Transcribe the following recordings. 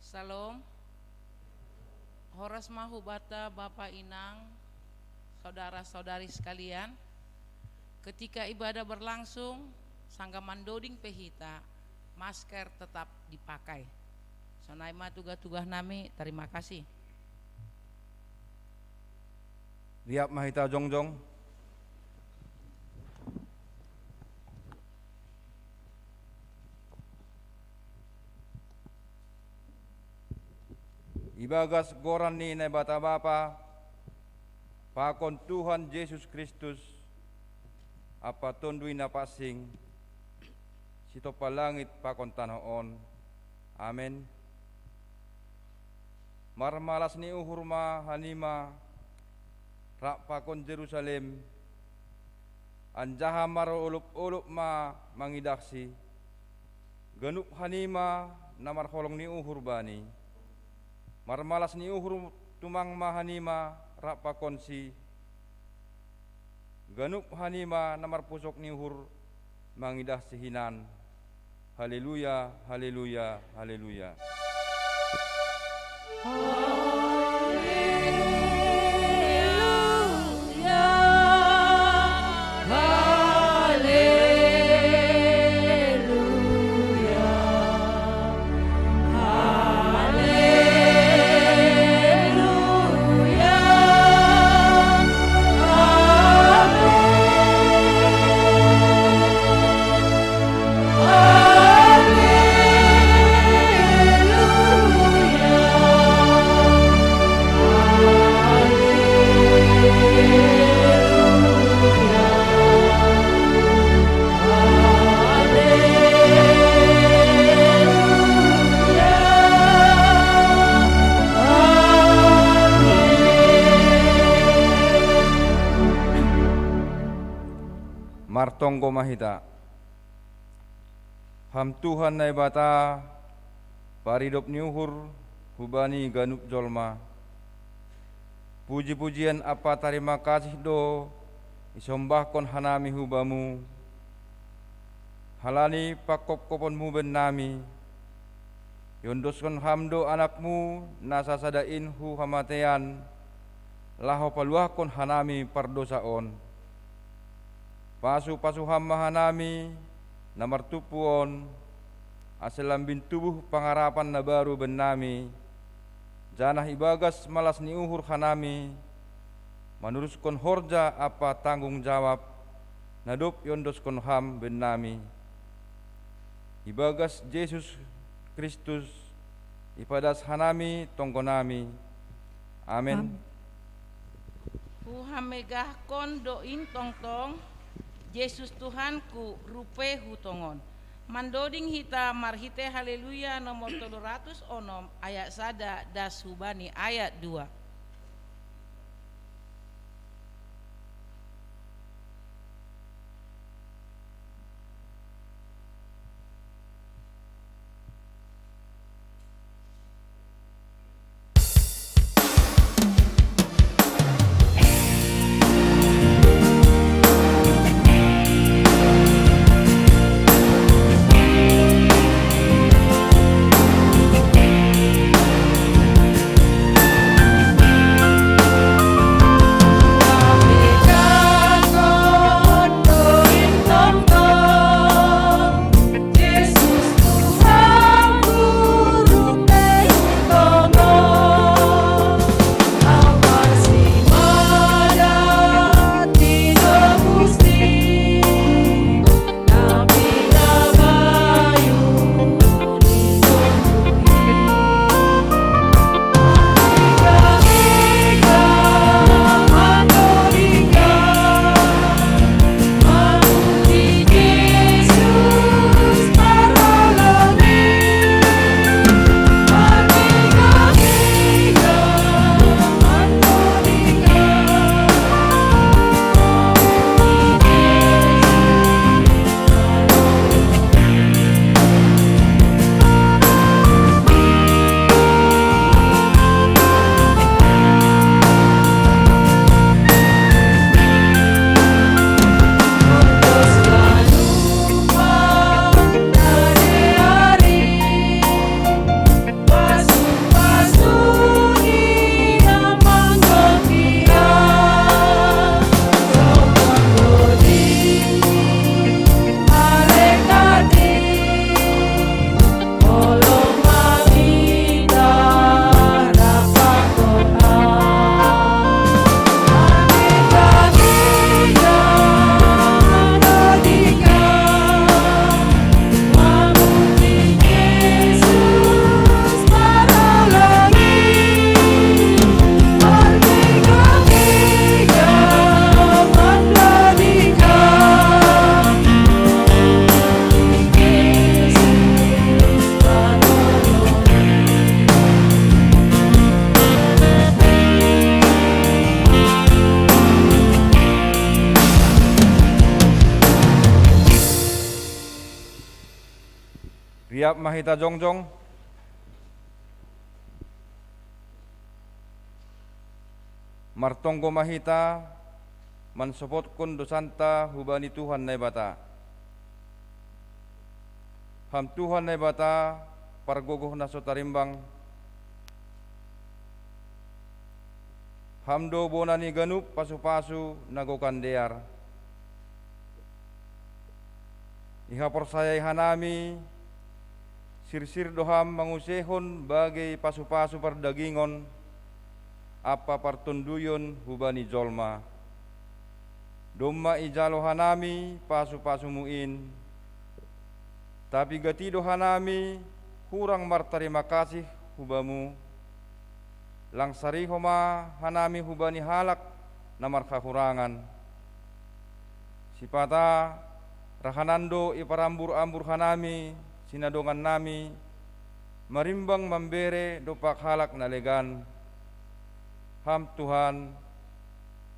Salam. Horas mahu bata Bapak Inang, saudara-saudari sekalian. Ketika ibadah berlangsung, sangga mandoding pehita, masker tetap dipakai. Sonaima tugas-tugas nami, terima kasih. Liap mahita jongjong. Ibagas goran ni na bata bapa, pakon Tuhan Yesus Kristus, apa tundui na pasing, sito palangit pakon tanaon. Amen. Marmalas ni uhurma hanima, rak pakon Jerusalem, anjaha maro ulup-ulup ma mangidaksi, genup hanima namar holong ni uhur bani. Marmalas ni uhur tumang mahanima rak pakonsi, genup hanima namar pusok ni uhur mangidah sihinan. Haleluya, haleluya, haleluya. Martonggo mahita, ham Tuhan na bata, paridop niuhur, hubani ganup jolma. Puji-pujian apa terima kasih do, isombahkon hanami hubamu. Halani pakop-koponmu ben nami, yondoskon hamdo anakmu, nasasadain hu hamatean, laho paluahkon hanami pardosaon. Pasu-pasu hamahanami namartupuon aselambin tubuh pangarapan na baru benami janah ibagas malas ni uhur hanami manuruskan horja apa tanggung jawab nadup yondoskon ham benami ibagas Yesus Kristus ipadas hanami tongkonami amin. Huhamegahkon doin tong-tong Yesus Tuhanku rupe hutongon. Mandoding hita marhite haleluya nomor 306 ayat sada das hubani ayat 2. Siap mahita jongjong? Martonggo mahita mansopot kun dosanta hubani Tuhan na bata. Ham Tuhan na bata pargogoh na sotarimbang. Hamdo bonani ganup pasu-pasu nagokandear. Iha persayai hanami sirsir doham mangusehon bagai pasu-pasu perdagingon apa partunduyon hubani jolma. Domma ijalo hanami pasu-pasu muin. Tapi gatido hanami kurang martarima kasih hubamu. Langsari homa hanami hubani halak namar kakurangan. Sipata rahanando iparambur-ambur hanami sinadongan nami marimbang membere dopak halak nalegan. Ham Tuhan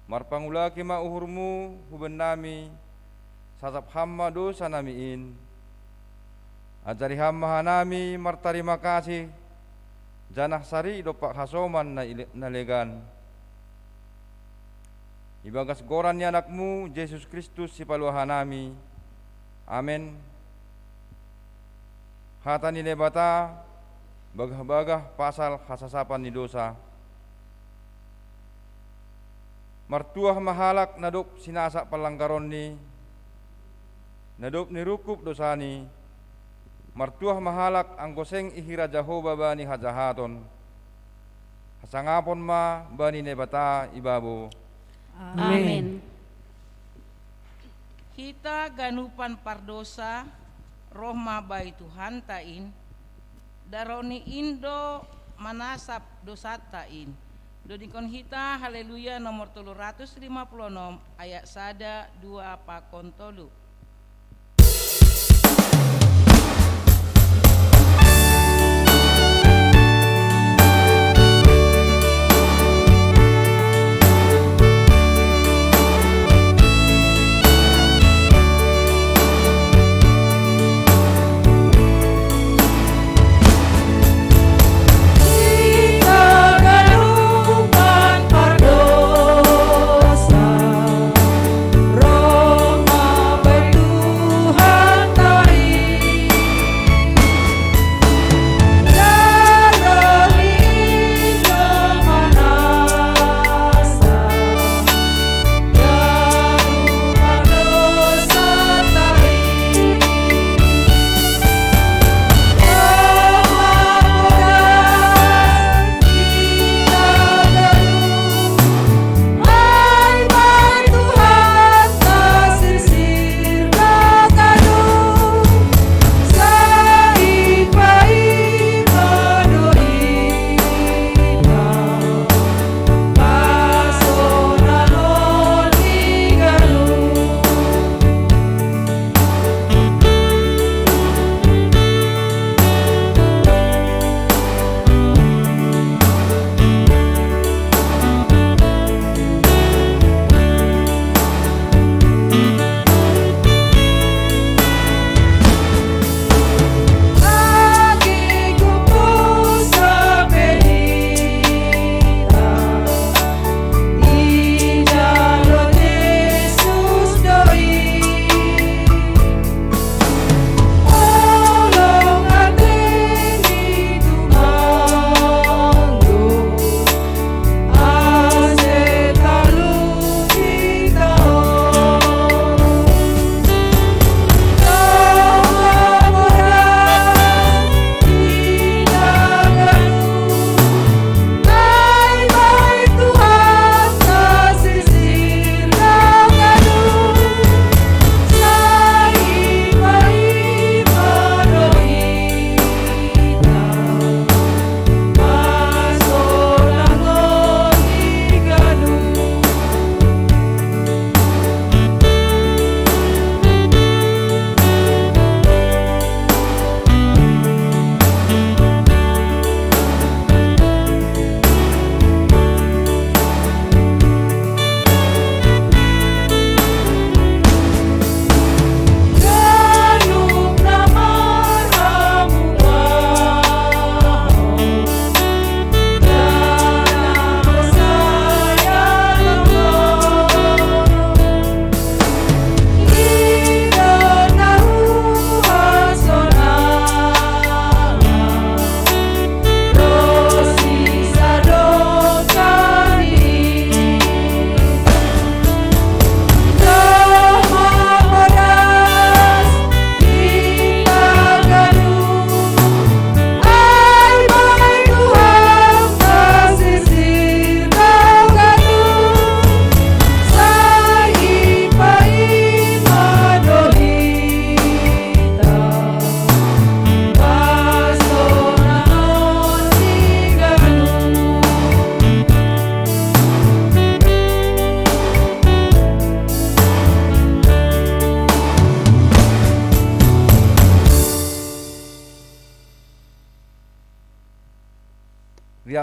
marpangulaki mauhurmu huban nami sasap hamma dosa namiin. Ajari hamma hanami martarima kasih janah sari dopak hasoman nalegan. Ibagas goran ni anakmu Yesus Kristus si paluahanami. Amin. Hata ni lebata bagah-bagah pasal kasasapan ni dosa. Martuah mahalak nadop sinasa palanggaron ni nadop nirukup dosani. Martuah mahalak ang goseng ihira Jehovah bani hajahaton. Hasangapon ma bani nebata ibabo. Amin. Kita ganupan pardosa rohma bai Tuhan tain daroni indo manasap dosa tain. Dodikon hita haleluya nomor 356 ayat 1 2 pakon tolu. Roma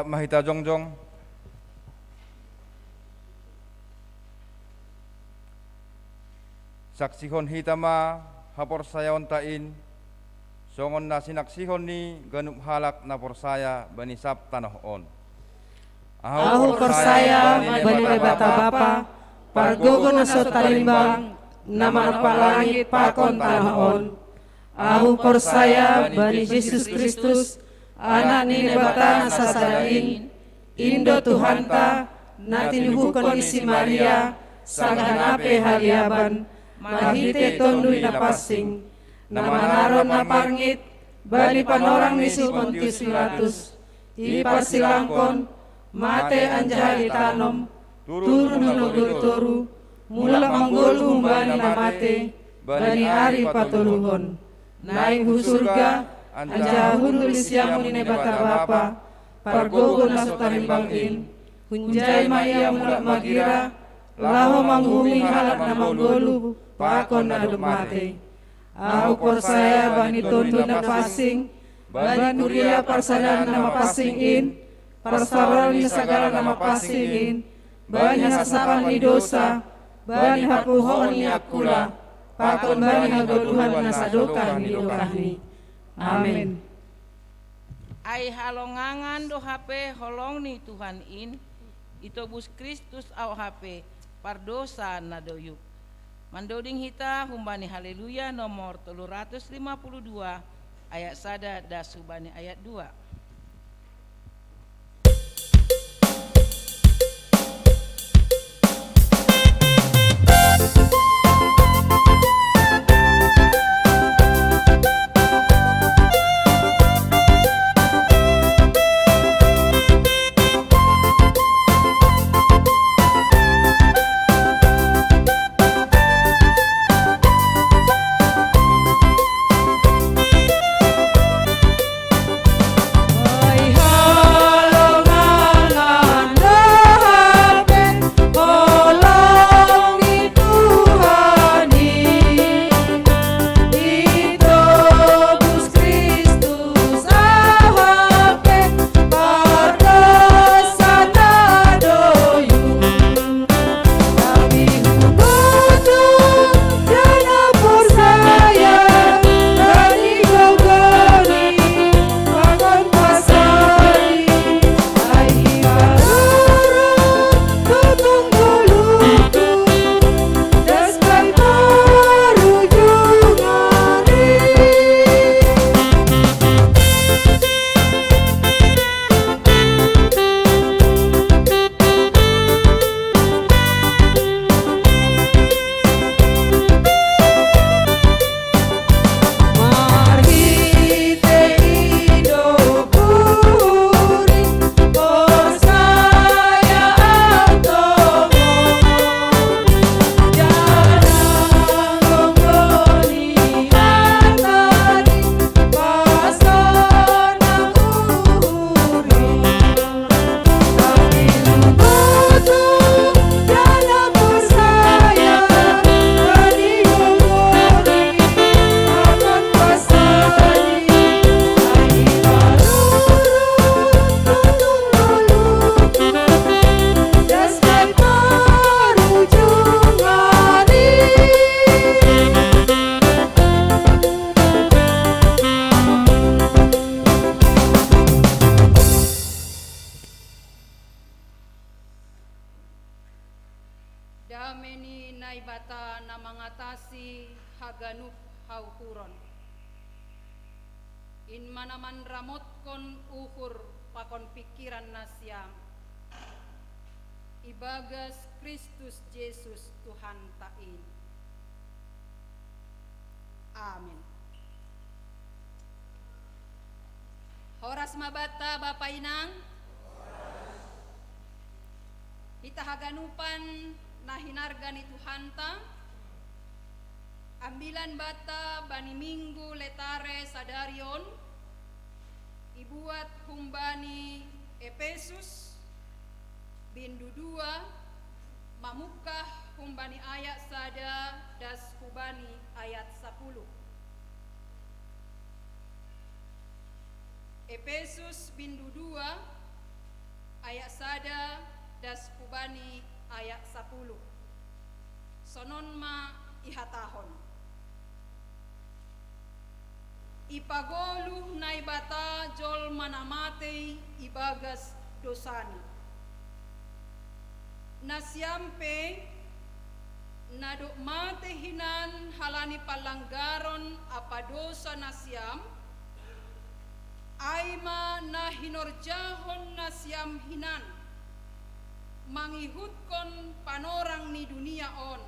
mahita jongjong. Saksihon hitama haporsayaon tain songon na sinaksihon ni ganup halak na porsaya bani sab tanohon. Ahu porsaya bani bata bapa pargogo na so talimbang nama pa langit pakon tanohon. Ahu porsaya bani Yesus Kristus anak ni nebata na sasadain Indo Tuhanta na tinuhukon isi Maria saganape haliaban mahite tondui na pasing na manaron na pangit bali panorang ni Pontius Pilatus iparsilangkon mate anjali tanom turun nuluguru mula manggolu bani na mate bani ari patuluhon naik hu surga anjahun tulisyamu ni nebata bapa pargogo na sutarimbangin hunjai maya mula magira laho manghumi halak na manggolu pakon na dumate. Aku porsaya bani tondo na pasing bani kuria parsadan na mapasingin parsaron ni sagala na mapasingin bani sasapan ni dosa bani hapuhon ni akula pakon bani hagoduhan na sadokan ni dokahni. Amin. Ai halongangan do HP holong ni Tuhan in itobus Kristus au HP pardosa na doyuk. Mandoding hita humbani haleluya nomor 352 ayat sada dasubani ayat 2. Dameni naibata na mangatasi haganup hauhuron. In manaman ramot kon uhur pakon pikiran nasyam. Ibagas Kristus Yesus Tuhan tain. Amin. Horas mabata Bapak Inang. Ita haganupan nahinarga ni Tuhanta. Ambilan bata bani minggu letare sadarion. Ibuat humbani Efesus bindu 2 mamukah humbani ayat sada das hubani ayat 10. Efesus bindu 2 Sonon ma ihatahon. Ipagoluh na ibata jol manamatei ibagas dosani. Nasyampe nadok mate hinan halani palanggaron apa dosa nasyam, aima na hinorjahon nasyam hinan, mangihutkon panorang ni dunia on,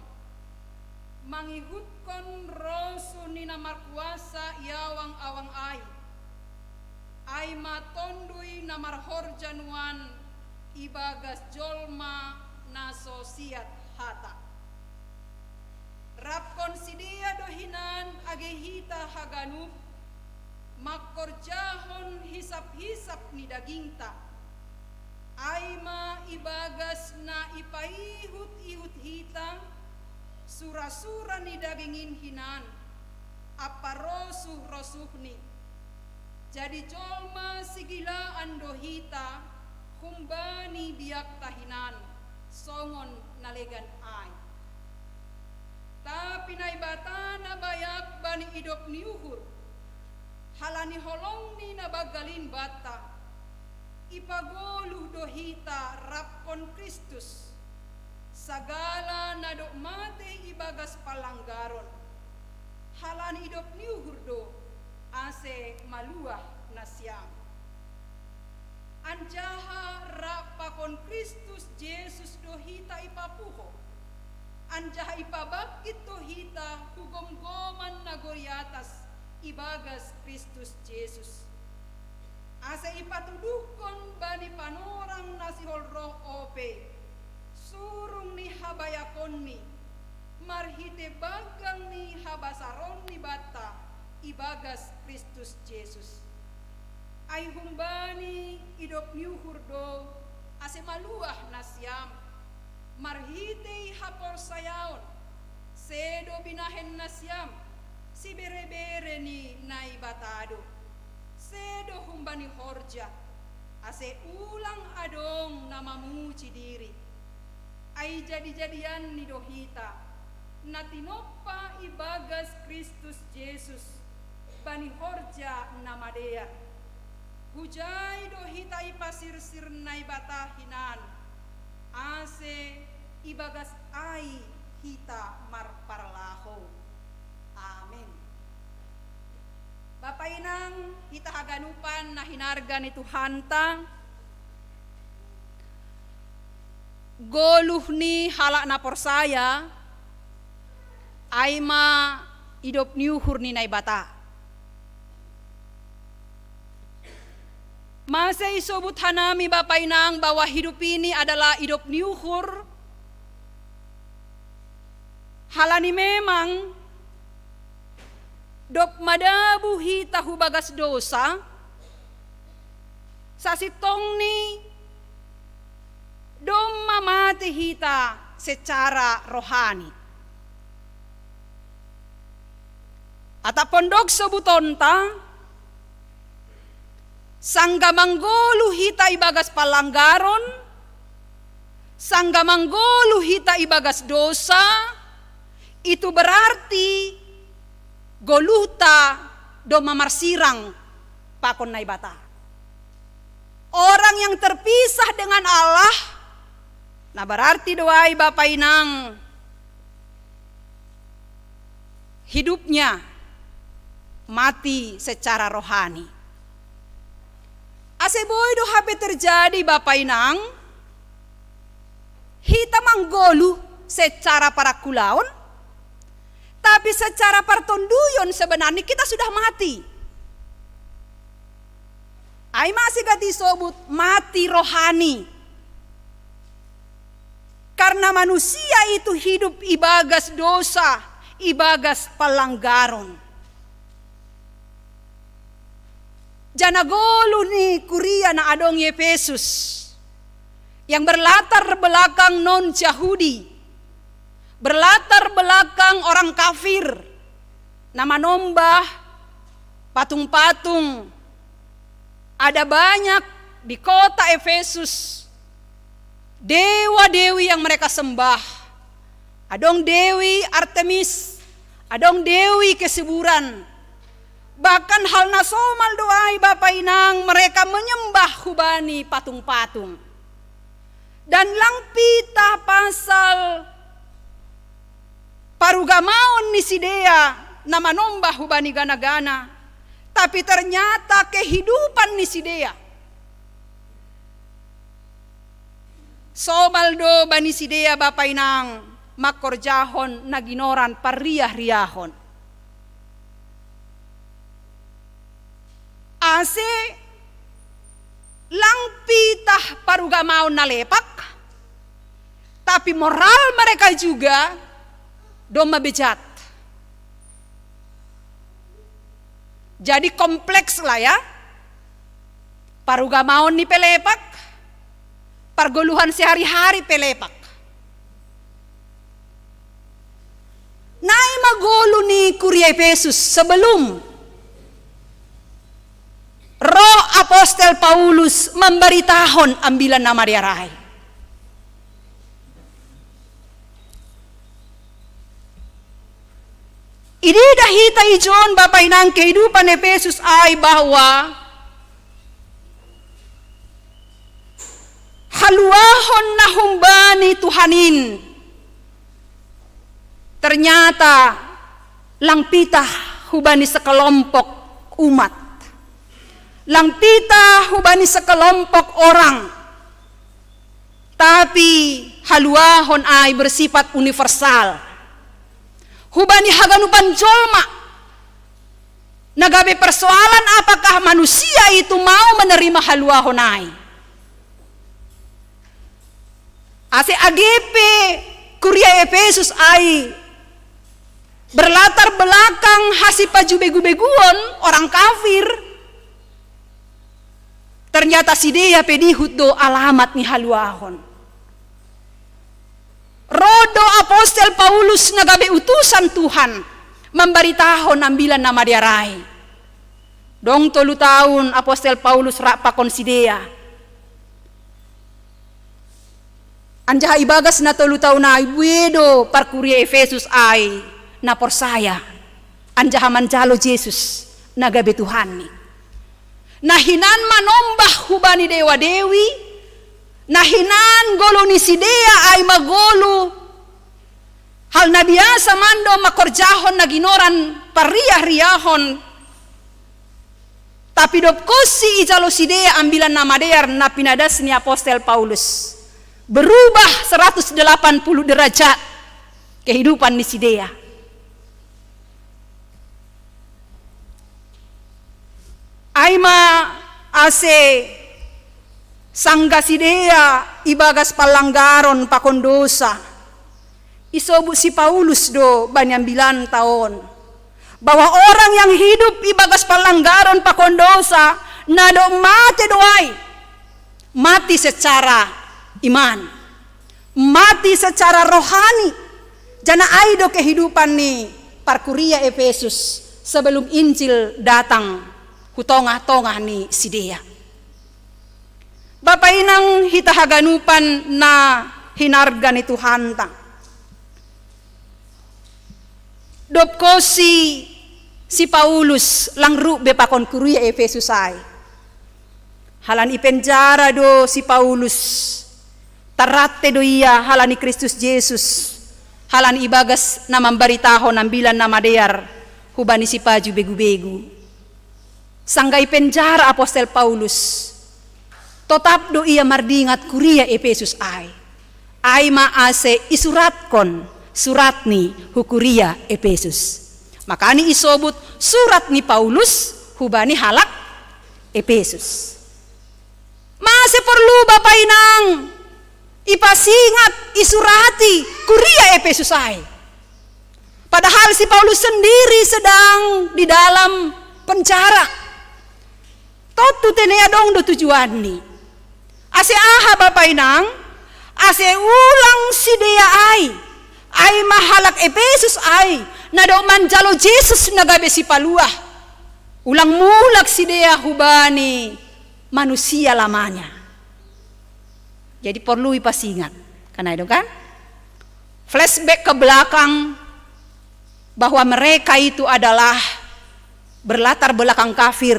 mangihutkon rosu ni namar kuasa iawang awang aima tondui namar horjanuan ibagas jolma na sosiat hata. Rapkon sidia dohinan agehita haganup, makorjahon hisap-hisap ni dagingta, aima ibagas na ipaihut-ihut hita, sura-sura ni dagingin hinan, apa rosuh ni. Jadi jolma sigilaan dohita, humbani biak tahinan, songon nalegan ai. Tapi naibata na bayak bani idop niuhur, halani holong ni nabagalin bata, ipagoluh dohita rapkon Kristus, sagala nadok mate ibagas palanggaron, halani idop niuhur do, ase maluah nasyam. Anjaha rapakon Kristus Yesus dohita ipapuho, anjaha ipabakit dohita hugom-goman nagoriatas ibagas Kristus Yesus. Asa ipatuduhkon bani panorang nasihol roh ope, surung ni habayakon ni, marhite bagang ni habasaron ni bata ibagas Kristus Yesus. Ay humbani idop nyuhur do, ase maluah nasyam, marhitei hapor sayaon, sedo binahen nasyam, si bere-bere ni naibatado, sedo humbani horja, ase ulang adong namamuci diri, ay jadi-jadian ni dohita, natinoppa ibagas Kristus Yesus, bani horja namadea, hujai dohita ipasir-sir naibatahinan, ase ibagas ai hita marparlaho. Amin. Bapak inang hita haganupan na hinarga ni Tuhanta, goluh ni halak na porsaya, aima idop niuhur ni naibata. Masa isobut hanami Bapak inang bahwa hidup ini adalah hidup niuhur. Halani memang dop madabu hita hubagas dosa, sasitong ni dom mamati hita secara rohani. Ata pondok sebutonta, sangga manggolu hita ibagas palanggaron, sangga manggolu hita ibagas dosa, itu berarti goluhta do mamarsirang pakon naibata. Orang yang terpisah dengan Allah, nah berarti doai Bapak inang hidupnya mati secara rohani. Ase boy do hape terjadi Bapak inang, hita manggolu secara parakulaon, tapi secara partonduyon sebenarnya kita sudah mati. Ai masih gati sobut mati rohani. Karena manusia itu hidup ibagas dosa, ibagas palanggaron. Janagolu ni kuria na adong Efesus yang berlatar belakang non Yahudi, berlatar belakang orang kafir, nama nombah, patung-patung, ada banyak di kota Efesus. dewa-dewi yang mereka sembah. Adong Dewi Artemis, adong Dewi Kesuburan. Bahkan hal nasomal doai Bapak Inang, mereka menyembah hubani patung-patung. Dan langpita pasal parugamaon ni Sidea na manombah hubani gana-gana. Tapi ternyata kehidupan ni Sidea sobaldo bani Sidea Bapak Inang makorjahon naginoran parriah-riahon. Ase langpitah parugamaon na lepak, tapi moral mereka juga doma bejat. Jadi kompleks lah ya. Parugamaon ni pelepak, pergoluhan sehari-hari pelepak. Nai magolo ni Kuria Efesus sebelum Roh Apostel Paulus memberitahon ambilan nama dia rai. Ini dahita ijon Bapak Inang kehidupan Efesus ay bahwa haluahon na humbani Tuhanin. Ternyata langpitah hubani sekelompok umat. Langpitah hubani sekelompok orang. Tapi haluahon ay bersifat universal. Hubani haganupan jolma. Nagabe persoalan apakah manusia itu mau menerima haluahon ay. Ase AGP Kuria Efesus ay berlatar belakang hasipa jubegu-beguon orang kafir. Ternyata Sidea pedihut do alamat ni haluahon. Rodo Apostel Paulus nagabe utusan Tuhan memberitahon ambilan nama dia rai. Dong 3 tahun Apostel Paulus rapakon Sidea. Anjaha ibagas na 3 tahun na ibuedo par Kuria Efesus ay na porsaya. Anjaha manjalo Jesus nagabe Tuhan ni. Nahinan manombah hubani dewa-dewi, nahinan golo ni Sidea ay magolo. Hal na biasa mando makorjahon na ginoran parriah-riahon. Tapi dopkosi ijalo Sidea ambilan nama dear na pinadas ni Apostel Paulus. Berubah 180 derajat kehidupan ni Sidea. Aima ase sangga Sidea ibagas palanggaron pakondosa. Isobut si Paulus do banyambilan tahun. Bahwa orang yang hidup ibagas palanggaron pakondosa na do mati doai. Mati secara iman. Mati secara rohani. Jana aido kehidupan ni parkuria Efesus sebelum Injil datang. Hutongah-tongah ni Sidea. Bapak Inang hitahaganupan na hinarga ni Tuhan tang. Dopkosi si Paulus langru bepakon kuria Efesus ay. Halan ipenjara do si Paulus. Tarate do iya halan ni Kristus Yesus. Halan ibagas na memberitahon ambilan nama dear hubani si paju begu-begu. Sanggai penjara Apostel Paulus. Totap do ia mardingat kuria Efesus ay. Ay maase isuratkon surat ni hukuria Efesus. Makani isobut surat ni Paulus hubani halak Efesus. Masih perlu Bapak Inang ipasingat isurati kuria Efesus ay. Padahal si Paulus sendiri sedang di dalam penjara. Totu tenea dong do tujuan ni. Ase aha Bapak Inang, ase ulang Sidea ay mahalak Efesus ay nado manjalo Jesus nagabe si paluah. Ulang mulak Sidea hubani manusia lamanya. Jadi perlu ipasingat. Karena itu kan flashback ke belakang bahwa mereka itu adalah berlatar belakang kafir.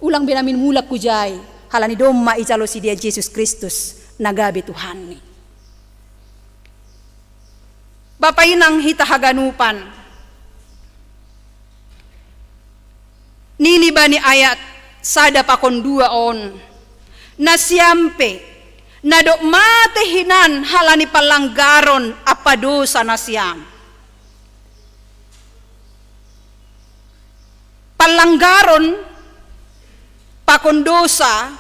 Ulang benamin mulak kujai halani domma ijalo si dia Yesus Kristus nagabe Tuhan ni. Bapak inang hita haganupan nini bani ayat sada pakon 2 on na siampe na dok mate hinan halani palanggaron apa dosa na siam. Palanggaron pakon dosa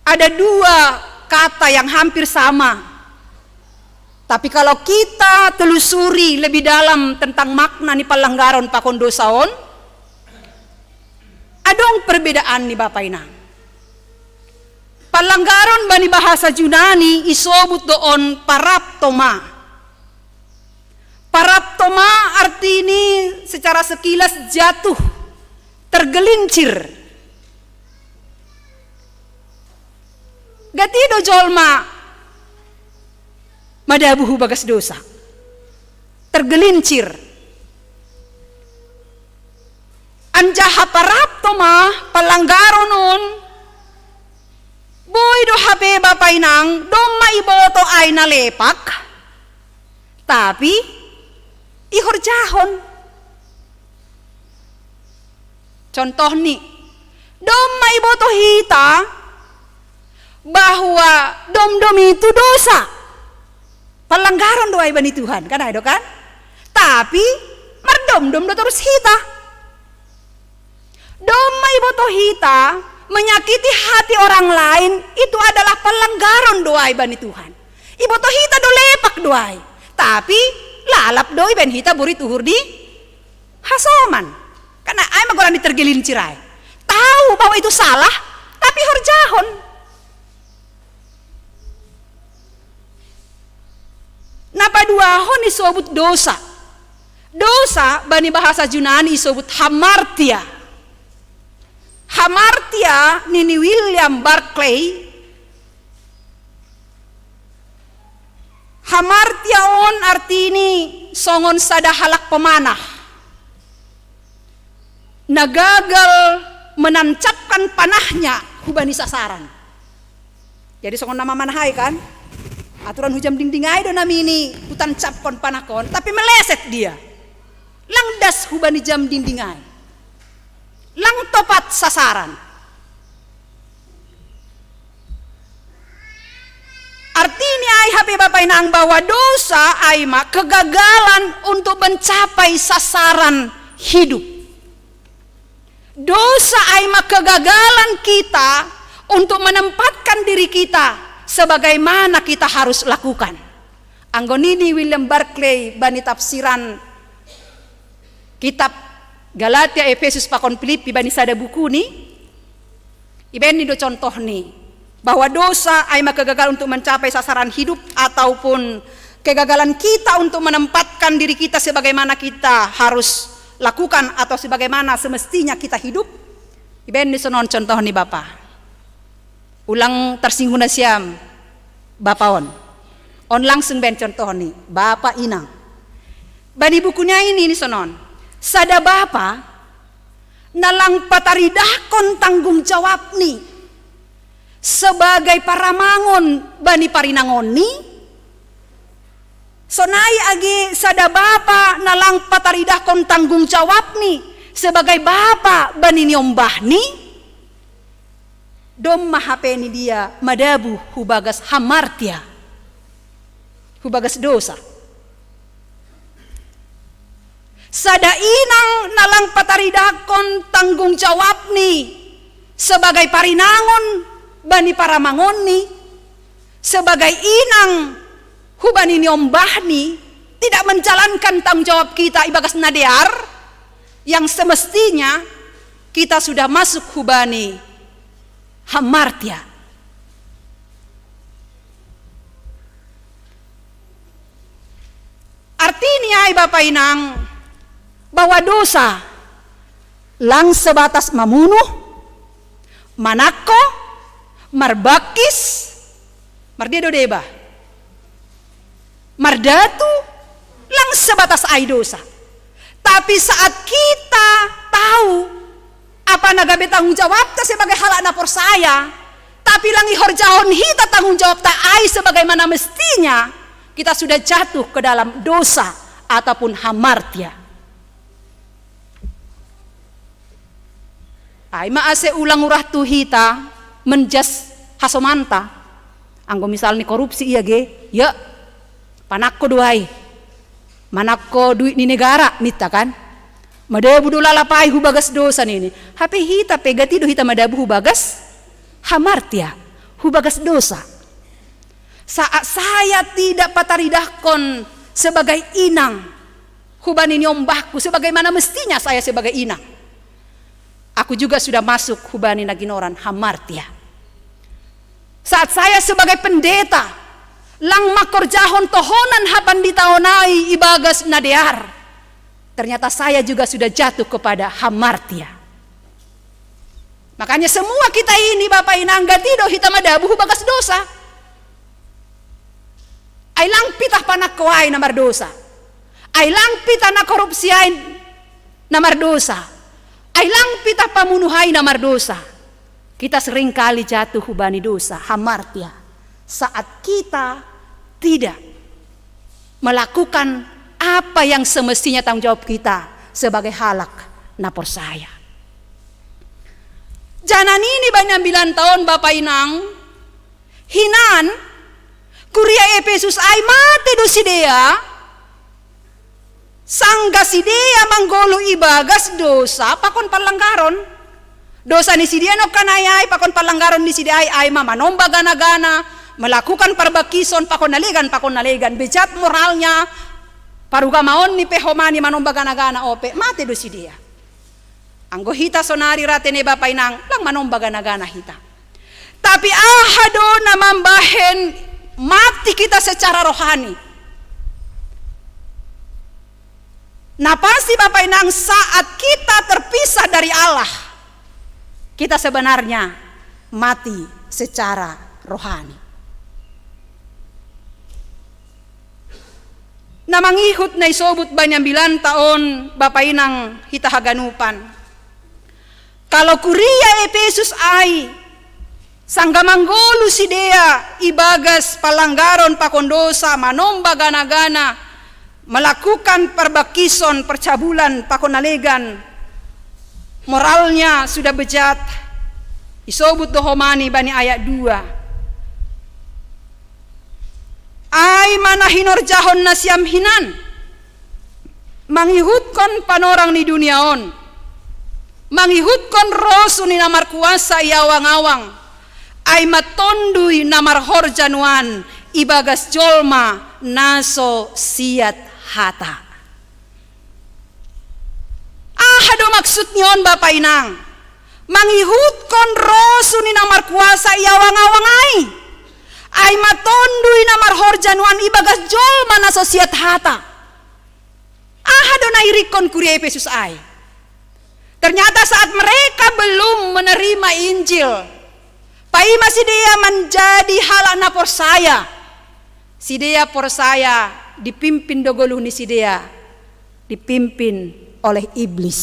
ada 2 kata yang hampir sama. Tapi kalau kita telusuri lebih dalam tentang makna ni palanggaron pakon dosaon, adong perbedaan ni Bapak Inang. Palanggaron bani bahasa Yunani isobut doon paraptoma. Paraptoma arti ini secara sekilas jatuh, tergelincir. Gatido jolma madabuhu bagas dosa, tergelincir. Anjaha paraptoma palanggaron nun boy do hape Bapak Inang dom maiboto ay nalepak tapi ihorjahon. Contoh nih, dom maiboto hita bahwa dom itu dosa, pelanggaran doa ibani Tuhan kan ada kan, tapi mardom do terus hita dom maiboto hita menyakiti hati orang lain itu adalah pelanggaran doa ibani Tuhan. Iboto hita do lepak doai tapi lalap doi ben hita buri tuhur di hasoman karena ay magoran ditergelincirai tahu bahwa itu salah tapi horjahon. Napa duahon isobut dosa. Dosa bani bahasa Yunani isobut hamartia. Hamartia nini William Barclay. Hamartia on arti ini songon sada halak pemanah. Nagagal menancapkan panahnya hubani sasaran. Jadi songon nama manahai kan? Aturan hujam dinding ay do nami ini hutan capkon panakon tapi meleset dia langdas hubani jam dinding ay lang topat sasaran. Artinya ay hape Bapak Inang bahwa dosa ay kegagalan untuk mencapai sasaran hidup. Dosa ay kegagalan kita untuk menempatkan diri kita sebagaimana kita harus lakukan. Anggonini William Barclay bani tafsiran kitab Galatia Efesus pakon Filipi bani sada buku ni iben do contoh ni bahwa dosa ay kegagalan untuk mencapai sasaran hidup ataupun kegagalan kita untuk menempatkan diri kita sebagaimana kita harus lakukan atau sebagaimana semestinya kita hidup. Iben di sonon contoh ni Bapak. Ulang tersinggung na siam Bapak on langsung ben contoh nih Bapak Inang bani bukunya ini sonon sada Bapak nalang pataridakon tanggung jawab nih sebagai paramangon bani parinangon nih sonai agi sada Bapak nalang pataridakon tanggung jawab nih sebagai Bapak bani nyombah nih dom mahapeni dia madabu hubagas hamartia hubagas dosa. Sada inang nalang pataridakon tanggung jawab ni sebagai parinangon bani paramangon ni sebagai inang hubani nyombah ni tidak menjalankan tanggung jawab kita ibagas nadear yang semestinya kita sudah masuk hubani hamartia. Artinya ay Bapak Inang bahwa dosa lang sebatas membunuh, manako, marbakis, mardedo deba, mardatu, lang sebatas ay dosa. Tapi saat kita tahu apa nagabe tanggung jawab ta sebagai hal na persaya, tapi lang ihorjahon hita tanggung jawab ta ay sebagaimana mestinya, kita sudah jatuh ke dalam dosa ataupun hamartia. Ay maase ulang urah tu hita menjas hasomanta. Anggo misalnya korupsi iya ge, ya panakko duai. Manakko duit ni negara mita kan. Madabu do lalapai hubagas dosa nini. Hape hita pegati do hita madabu hubagas hamartia, hubagas dosa. Saat saya tidak pataridahkon sebagai inang, hubani nyombahku sebagaimana mestinya saya sebagai inang. Aku juga sudah masuk hubani naginoran hamartia. Saat saya sebagai pendeta, lang makorjahon tohonan hapan ditaonai ibagas nadear, ternyata saya juga sudah jatuh kepada hamartia. Makanya semua kita ini Bapak Inangga tido hita madabu hubagas dosa. Ay lang pitah panakkuay namar dosa. Ay lang pitah na korupsiain namar dosa. Ay lang pitah pamunuhay namar dosa. Kita seringkali jatuh hubani dosa, hamartia, saat kita tidak melakukan apa yang semestinya tanggung jawab kita sebagai halak na persaya. Janan ini banyak 9 tahun Bapak Inang, hinan, kuria Efesus ay mati do sidea, sangga sidea manggolo ibagas dosa, pakon palanggaron. Dosa ni sidea no kanayay, pakon palanggaron ni sidea ay mamanomba gana-gana, melakukan perbakison, pakon naligan, bejat moralnya, parugamaon ni pehomani manomba gana-gana ope, mati do sidea. Anggo hita sonari ratene Bapak Inang, lang manomba gana-gana hita. Tapi ahado na mambahen mati kita secara rohani. Nah pasti Bapak Inang saat kita terpisah dari Allah, kita sebenarnya mati secara rohani. Nah mangihut na isobut banyak 9 tahun Bapak Inang hita haganupan. Kalau kuria Efesus ay sangga manggolo sidea ibagas palanggaron pakondosa manomba gana-gana, melakukan perbakison percabulan pakonalegan, moralnya sudah bejat, isobut dohomani bani ayat 2. Ay mana hinorjahon na siam hinan, manghihutkan panorang ni duniaon, manghihutkan rosu ni namar kuasa iawang-awang, ay matondui namar horjanuan ibagas jolma naso siat hata. Ahado maksud nyon Bapak Inang, manghihutkan rosu ni namar kuasa iawang-awang ay matondui namar horjanuan ibagas jolma naso siat hata. Ahado na irikon kuria Efesus ay. Ternyata saat mereka belum menerima Injil, paima sidea menjadi halak na persaya. Sidea persaya dipimpin dogoluh ni sidea, dipimpin oleh iblis.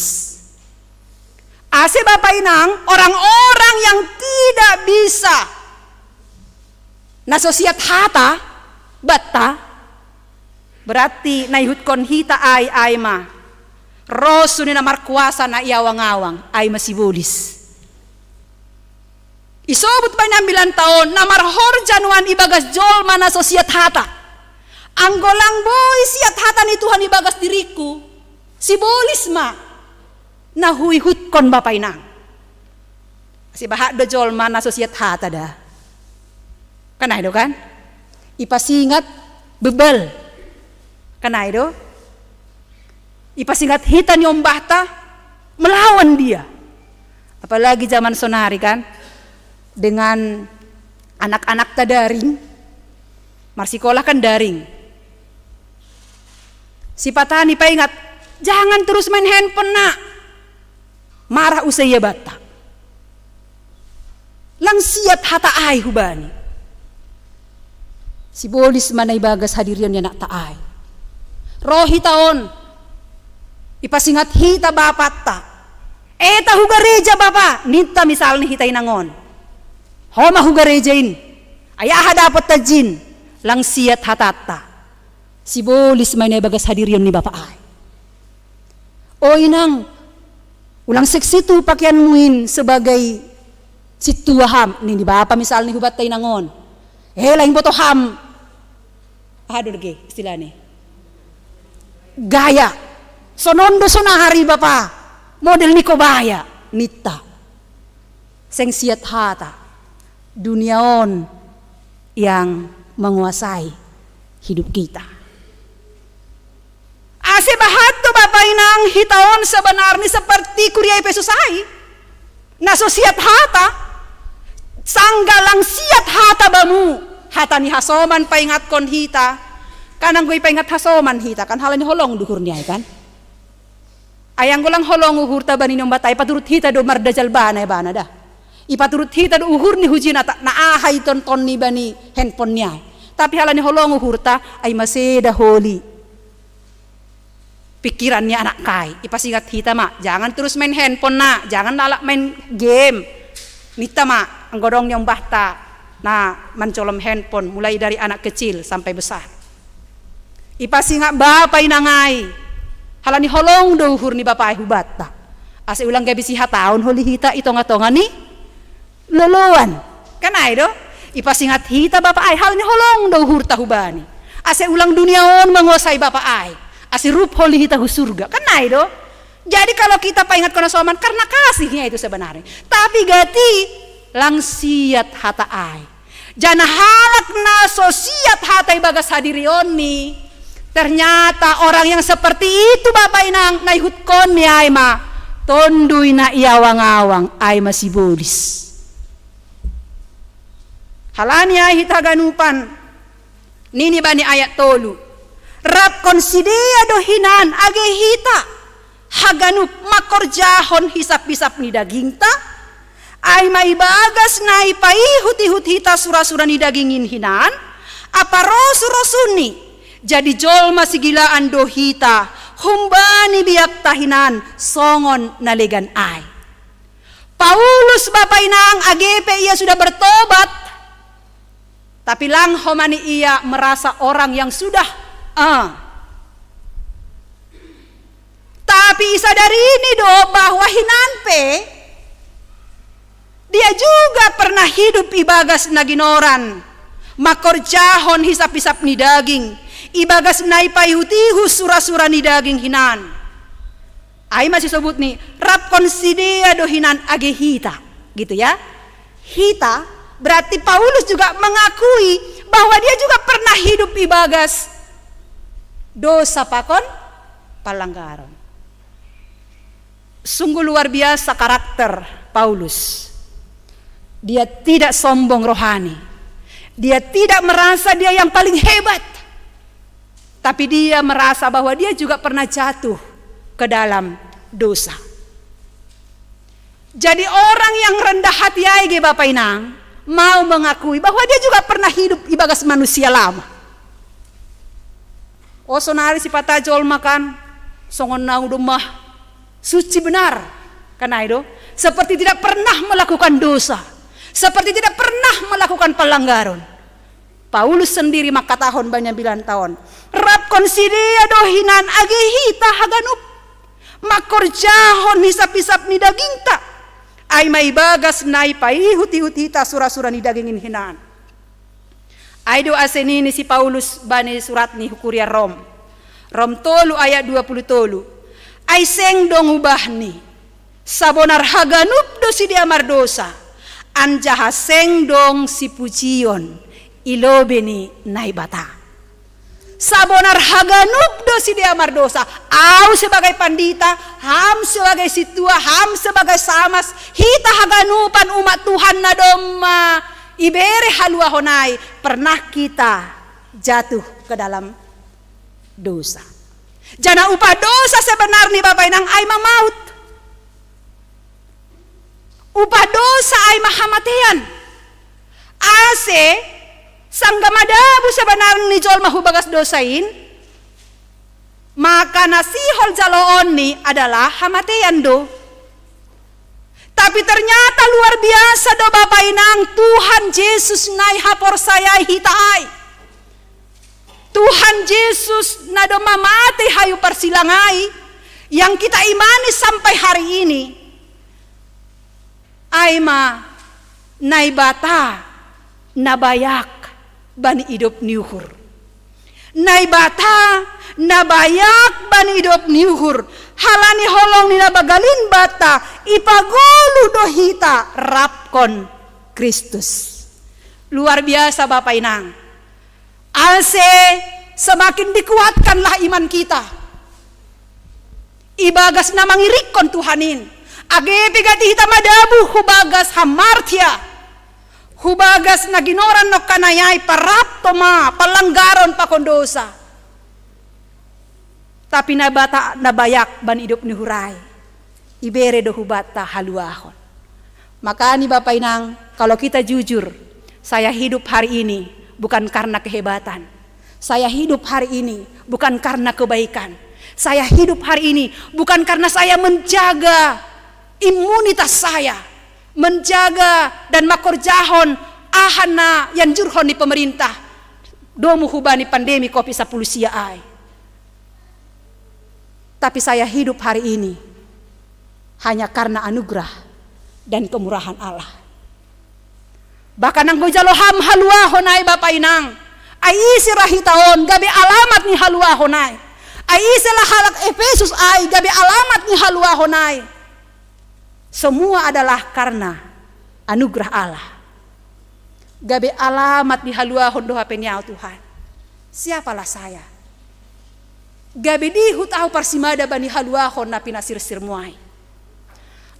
Ase Bapak Inang, orang-orang yang tidak bisa nasosiat hata bata, berarti naihut hita ay ma rosu ni namar kuasa na iawang-awang ay masibulis. Isobut pa 9 tahun namar horjanuan ibagas jolma na sosiat hata. Anggolang boy siat hata ni Tuhan ibagas diriku, sibulis ma nahuihut kon Bapak Inang. Si bahak do jolma na sosiat hata dah. Kanay do kan? Ipasingat bebel. Kanay do? Ipasingat hitan yung bata melawan dia. Apalagi zaman sonari kan, dengan anak-anak daring, marsikolah kan daring. Si patani pa ingat, jangan terus main handphone nak, marah usai bata. lang siat hata ay hubani. Si bolis manay bagas hadirion niya na taay. Rohi taon, ipasingat hita bapat ta. Eta hugareja bapa, ninta misal ni hitay nangon. Homa hugarejain, ayaha dapat tajin, lang siat hatata. Si bolis manay bagas hadirion ni bapa ay. O inang, ulang seksi tu pakyan muin sebagai situaham, ni bapa misal ni hubat tay nangon. Lain boto ham. Aduh lagi istilah ni. Gaya. Sonondo sonahari bapa. Model ni kobaya. Nita. Seng siat hata. Duniaon yang menguasai hidup kita. Ase bahat to bapa inang hitaon sebenarnya seperti kuria Efesus ai. Naso siat hata. Sanggalang siat hata bamu. Hata ni hasoman paingat kon hita, kanang gue paingat hasoman hita kan halani holong duhur niya kan. Ayang gulang holong uhur ta bani nyong batay paturut hita do mardajal bana bana dah. Ipaturut hita do uhur ni hujin ata na ahay ton ni bani handphone niya. Tapi halani holong uhur ta ay maseda holi. Pikirannya anak kai, ipasingat hita mak, jangan terus main handphone na, jangan lalak main game. Nita mak, ang godong nyong bahta. Nah, mencolom handphone mulai dari anak kecil sampai besar. Ipasingat bapa inangai. Halani holong dohur ni bapa ay hubata. Ase ulang gabi siha taon holi hita itonga-tonga ni loloan. Kanay do? Ipasingat hita bapa ay halani holong dohur tahubani. Ase ulang duniaon menguasai bapa ay. Ase rup holi hita hu surga. Kanay do? Jadi kalau kita paingat kona soman karena kasihnya itu sebenarnya. Tapi gati lang siat hata ay. Jana halak na sosiat hatai bagas hadirion ni. Ternyata orang yang seperti itu bapak inang naihut kon ni ay ma. Tonduy na iawang-awang ay masih bolis. Halani ay hitaganupan. Nini bani ayat tolu. Rap konsidea dohinan age hita. Haganup makorjahon hisap-hisap ni daging ta. Ay maibagas na ipaihut-ihut hita sura-sura ni dagingin hinan. Apa rosu-rosuni. Jadi jol masigilaan do hita. Humbani biak tahinan. Songon nalegan ay. Paulus bapak inang agepe ia sudah bertobat. Tapi lang homani ia merasa orang yang sudah Tapi isa dari ini do bahwa hinanpe dia juga pernah hidup ibagas naginoran. Makorjahon hisap-hisap ni daging. Ibagas naipayutihu sura-sura ni daging hinan. Ay masih sebut nih. Rap konsidea do hinan age hita. Gitu ya. Hita berarti Paulus juga mengakui bahwa dia juga pernah hidup ibagas dosa pakon palanggaran. Sungguh luar biasa karakter Paulus. Dia tidak sombong rohani. Dia tidak merasa dia yang paling hebat. Tapi dia merasa bahwa dia juga pernah jatuh ke dalam dosa. Jadi orang yang rendah hati aja Bapak Inang mau mengakui bahwa dia juga pernah hidup ibagas manusia lama. Oh sonari si patajol makan songon nang rumah suci benar. Karena itu seperti tidak pernah melakukan dosa. Seperti tidak pernah melakukan pelanggaran. Paulus sendiri maka tahun banyak bilang tahun. Rap konsidea dohinan age hita haganup. Makorjahon hisap-hisap ni daging ta. Ay may bagas na ipaihuti-huti ta sura-sura ni dagingin hinan. Ay do asenini si Paulus bani surat ni Hukuria Rom. Rom tolu ayat 20 tolu. Ay seng dong ubah ni. Sabonar haganup do si diamar dosa. Anjaha seng dong si pujion. Ilobe ni naibata. Sabonar haganup do si diamar dosa. Au sebagai pandita, ham sebagai situa, ham sebagai samas. Hita haganupan umat Tuhan na doma. Ibere halua honai. Pernah kita jatuh ke dalam dosa. Jana upah dosa sebenarnya Bapak Inang ay mamaut. Upah dosa ay mahamatian. ase sanggamadabu sebenarnya ni jol mahubagas dosain, maka nasihol jaloon ni adalah hamatean do. Tapi ternyata luar biasa do Bapak Inang, Tuhan Yesus nai hapor saya hitai. Tuhan Yesus nado mamate hayu persilangai yang kita imani sampai hari ini. Aima naibata nabayak bani hidup niuhur. Naibata nabayak bani hidup niuhur. Halani holong nina bagalin bata ipagolu dohita rapkon Kristus. Luar biasa Bapak Inang. Alse semakin dikuatkanlah iman kita. Ibagas na mangirikon Tuhanin. Agepe gati hita madabu hubagas hamartia. Hubagas na ginoran no kanayay parapto ma palanggaron pa kondosa. Tapi nabata nabayak ban hidup ni huray. Ibere do hubata haluahon. Maka ni Bapak Inang, kalau kita jujur, saya hidup hari ini bukan karena kehebatan. Saya hidup hari ini bukan karena kebaikan. Saya hidup hari ini bukan karena saya menjaga imunitas saya, menjaga dan makorjahon ahana yang jurhon di pemerintah. Domu hubani pandemi COVID-19 ai. Tapi saya hidup hari ini hanya karena anugerah dan kemurahan Allah. Bahkan ang gojaloham haluahonay Bapak Inang, ay isirahitaon gabi alamat ni haluahonay. Ay isilah halak Efesus ay gabi alamat ni haluahonay. Semua adalah karena anugerah Allah. Gabi alamat ni haluahon doha penyaw Tuhan. Siapalah saya? Gabi di hutaw parsimada bani haluahon na pinasirsir muay.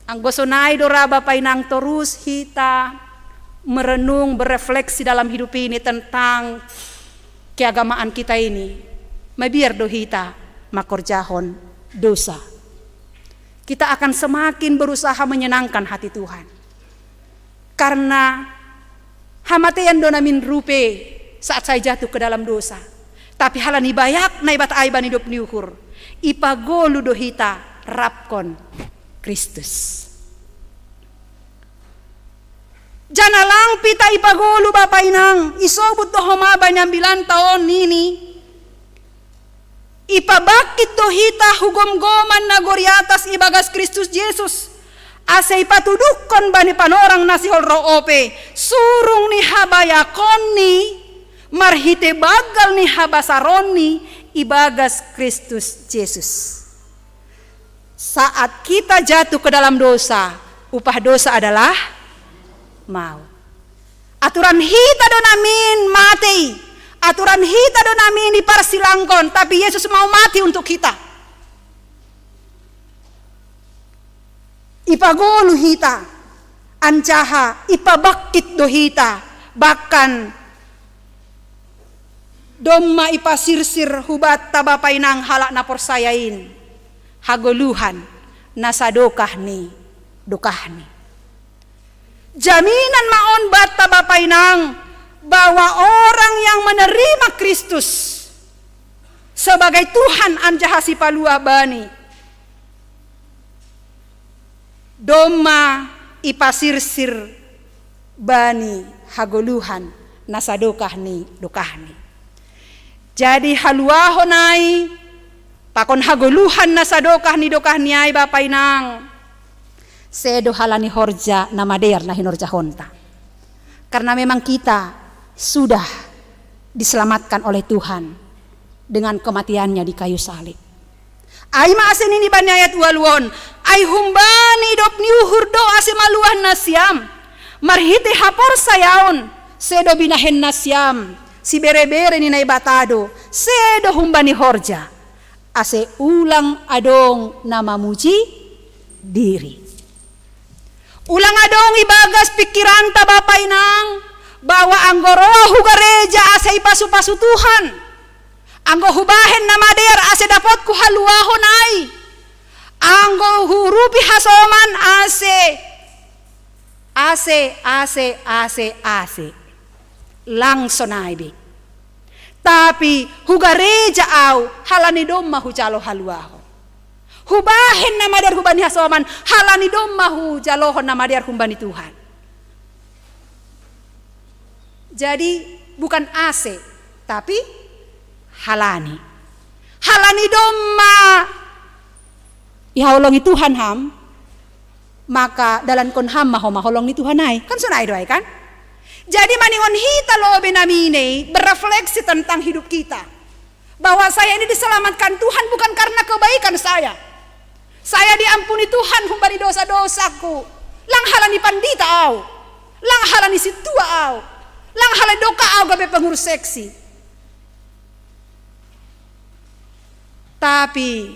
Ang gosonay dora Bapak Inang terus hita merenung, berefleksi dalam hidup ini tentang keagamaan kita ini. Mabiar dohita makorjahon dosa. Kita akan semakin berusaha menyenangkan hati Tuhan. Karena hamatean donamin rupe saat saya jatuh ke dalam dosa. Tapi halani bayak naibat aiban hidup niukur. Ipagolu dohita rapkon Kristus. Janalang pita ipagolu Bapak Inang. Isobut dohoma banyambilan taon nini. Ipabakit dohita hugom-goman na goriatas ibagas Kristus Yesus. Asa ipatudukon bani panorang nasihol roope. Surung ni habayakon ni. Marhite bagal ni habasaron ni ibagas Kristus Yesus. Saat kita jatuh ke dalam dosa, upah dosa adalah maut. Aturan hita do namin mati. Aturan hita do namin iparsilangkon, tapi Yesus mau mati untuk kita. Ipagolu hita, ancaha ipabakit do hita, bahkan domma ipasirsir hubat Bapak Inang halak na porsayain. Hagoluhan nasadokah ni dokah ni. Jaminan maon bata Bapak Inang bahwa orang yang menerima Kristus sebagai Tuhan anjahasi palua bani. Domma ipasirsir bani hagoluhan nasadokah ni dokah ni. Jadi haluahonay pakon hagoluhan na sadokah ni dokah niay Bapak Inang. Sedo halani horja na mader na hinorja honta. Karena memang kita sudah diselamatkan oleh Tuhan dengan kematiannya di kayu salib. Ay maasin ini bani ayat walwon. Ay humbani dop niuhur do ase maluah nasyam. Marhite hapor sayaon. Sedo binahen nasyam. Si bere-bere ni naibatado, sedo humbani horja, ase ulang adong nama muji diri. Ulang adong ibagas pikiran ta Bapak Inang, bahwa anggoroa hugareja ase ipasu-pasu Tuhan. Anggo hubahen nama der ase dapat ku haluahonay. Anggo hurupi hasoman ase. langsung naibik. Tapi hugareja au halani domma hu jalo haluaho. Hubahen nama dar hubani hasoman halani domma hu jaloho nama dar humbani Tuhan. Jadi bukan AC tapi halani. Halani domma ihaolongi Tuhan ham. Maka dalam kon ham maholongi Tuhan ai. Kan sunai doai kan? Jadi maningon hita lobe namine berefleksi tentang hidup kita. Bahwa saya ini diselamatkan Tuhan bukan karena kebaikan saya. Saya diampuni Tuhan humbari dosa-dosaku. Lang halani pandita au. Lang halani situa au. Lang halani doka au gabe pengurus seksi. Tapi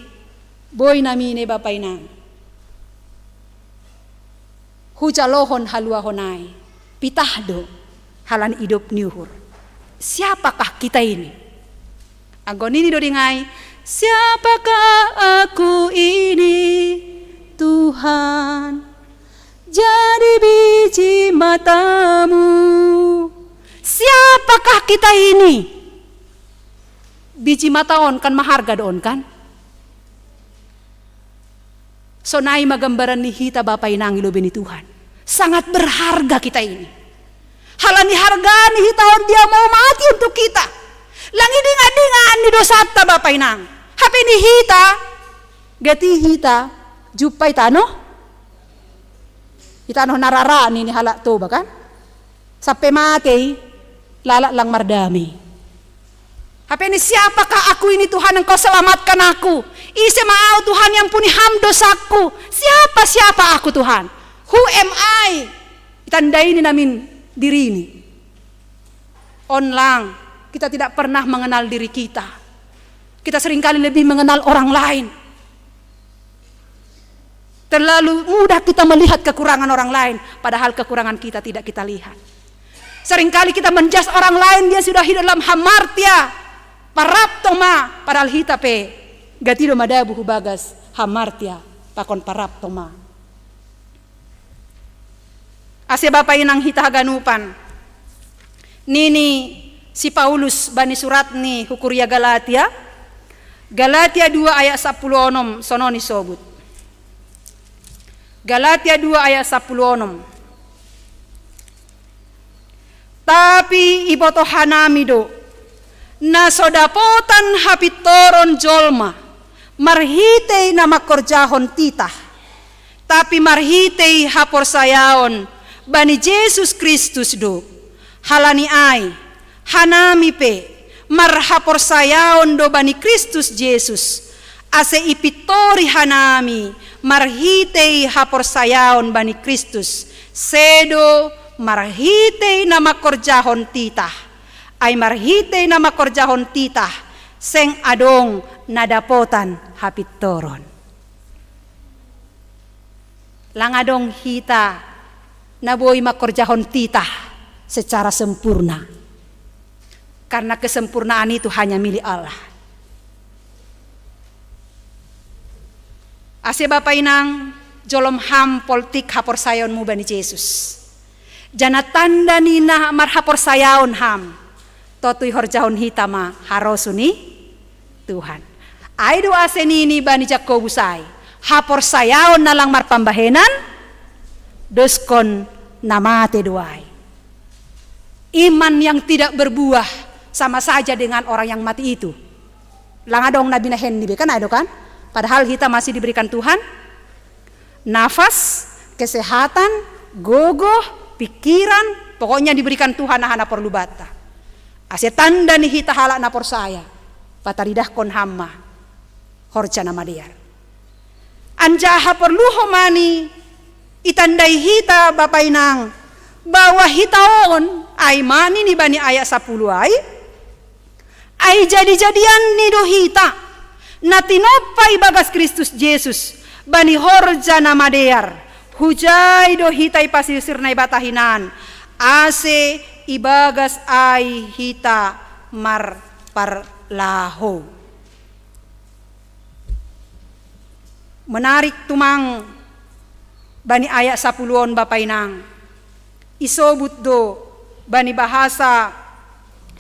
boy namine bapai nang. Hujalohon haluahonai. Pitahdo halan hidup niuhur. Siapakah kita ini? Anggon ini dodingai. Siapakah aku ini? Tuhan jadi biji matamu. Siapakah kita ini? Biji mata on kan maharga doon kan? Sonai magambaran ni hita bapai nang ilobeni Tuhan. Sangat berharga kita ini. Halani hargani hitaon dia mau mati untuk kita. Langi dinga-dingaan ni dosata bapai nang. Hape ni hita. Gati hita. Jupai tano. Itano nararaan ni halak to kan? Sampai mati. Lalak lang mardami. Hape ni siapakah aku ini Tuhan engkau selamatkan aku. Ise mau Tuhan yang puni ham dosaku. Siapa aku Tuhan? Who am I? Itandai ini namin diri ini. Onlang, kita tidak pernah mengenal diri kita. Kita seringkali lebih mengenal orang lain. Terlalu mudah kita melihat kekurangan orang lain, padahal kekurangan kita tidak kita lihat. Seringkali kita menjas orang lain, dia sudah hidup dalam hamartia, paraptoma, padahal hita pe gatido madabu hubagas hamartia, pakon paraptoma. Ase bapak inang hita ganupan. Nini si Paulus bani surat ni hukuria Galatia. Galatia 2 ayat 10 sononi sobut. Galatia 2 ayat 10. Tapi iboto hanamido na sodapotan hapitoron jolma marhitei na makorjahon titah. Tapi marhitei haporsayaon bani Yesus Kristus do halani ai hanami pe marhapor sayaon do bani Kristus Yesus ase ipitori hanami marhitei hapor sayaon bani Kristus sedo marhitei na makorjahon titah ay marhitei na makorjahon titah seng adong nadapotan hapitoron lang adong hita naboy makorjahon titah secara sempurna. Karena kesempurnaan itu hanya milik Allah. Ase bapai nang jolom ham politik hapor sayon mu bani Yesus. Jana tanda nina marhapor sayon ham. Totui horjahon hitama harosuni Tuhan. Aido ase nini bani Jakobusai. Hapor sayon nalang marpambahenan. Doskon namate doai. Iman yang tidak berbuah sama saja dengan orang yang mati itu. Langadong nabi nahen nibe kan ada kan? Padahal kita masih diberikan Tuhan nafas, kesehatan, gogoh, pikiran, pokoknya diberikan Tuhan hana perlu bata. Ase tanda ni hita halak napor saya. Pataridah kon hamma. Horja nama dia. Anjaha perlu homani itandai hita bapai nang bahwa hitaon ay mani ni bani ayat 10 ay jadi-jadian ni do hita na tinopay bagas Kristus Yesus bani horja na madear hujay do hitay pasisir na ibatahinan ase ibagas ay hita marparlaho. Menarik tumang bani ayat 10 bapai nang isobut do bani bahasa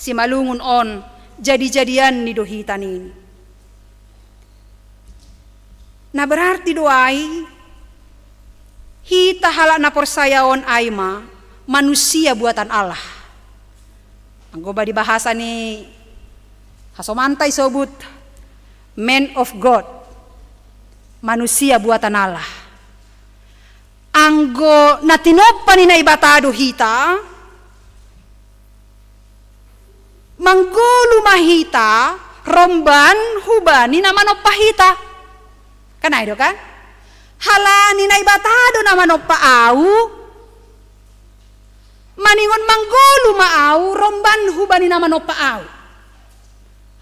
si malungun on jadi-jadian ni dohitan ini. Nah berarti doai hita halak na porsayaon aima manusia buatan Allah. Anggoba di bahasa ni hasomantai sobut man of God, manusia buatan Allah. Anggo natinopan ni naibatado hita manggulu mahita romban hubani naman opahita. Kanay do kan? Halani naibatado naman opaaw maningon manggulu maaw romban hubani naman opaaw.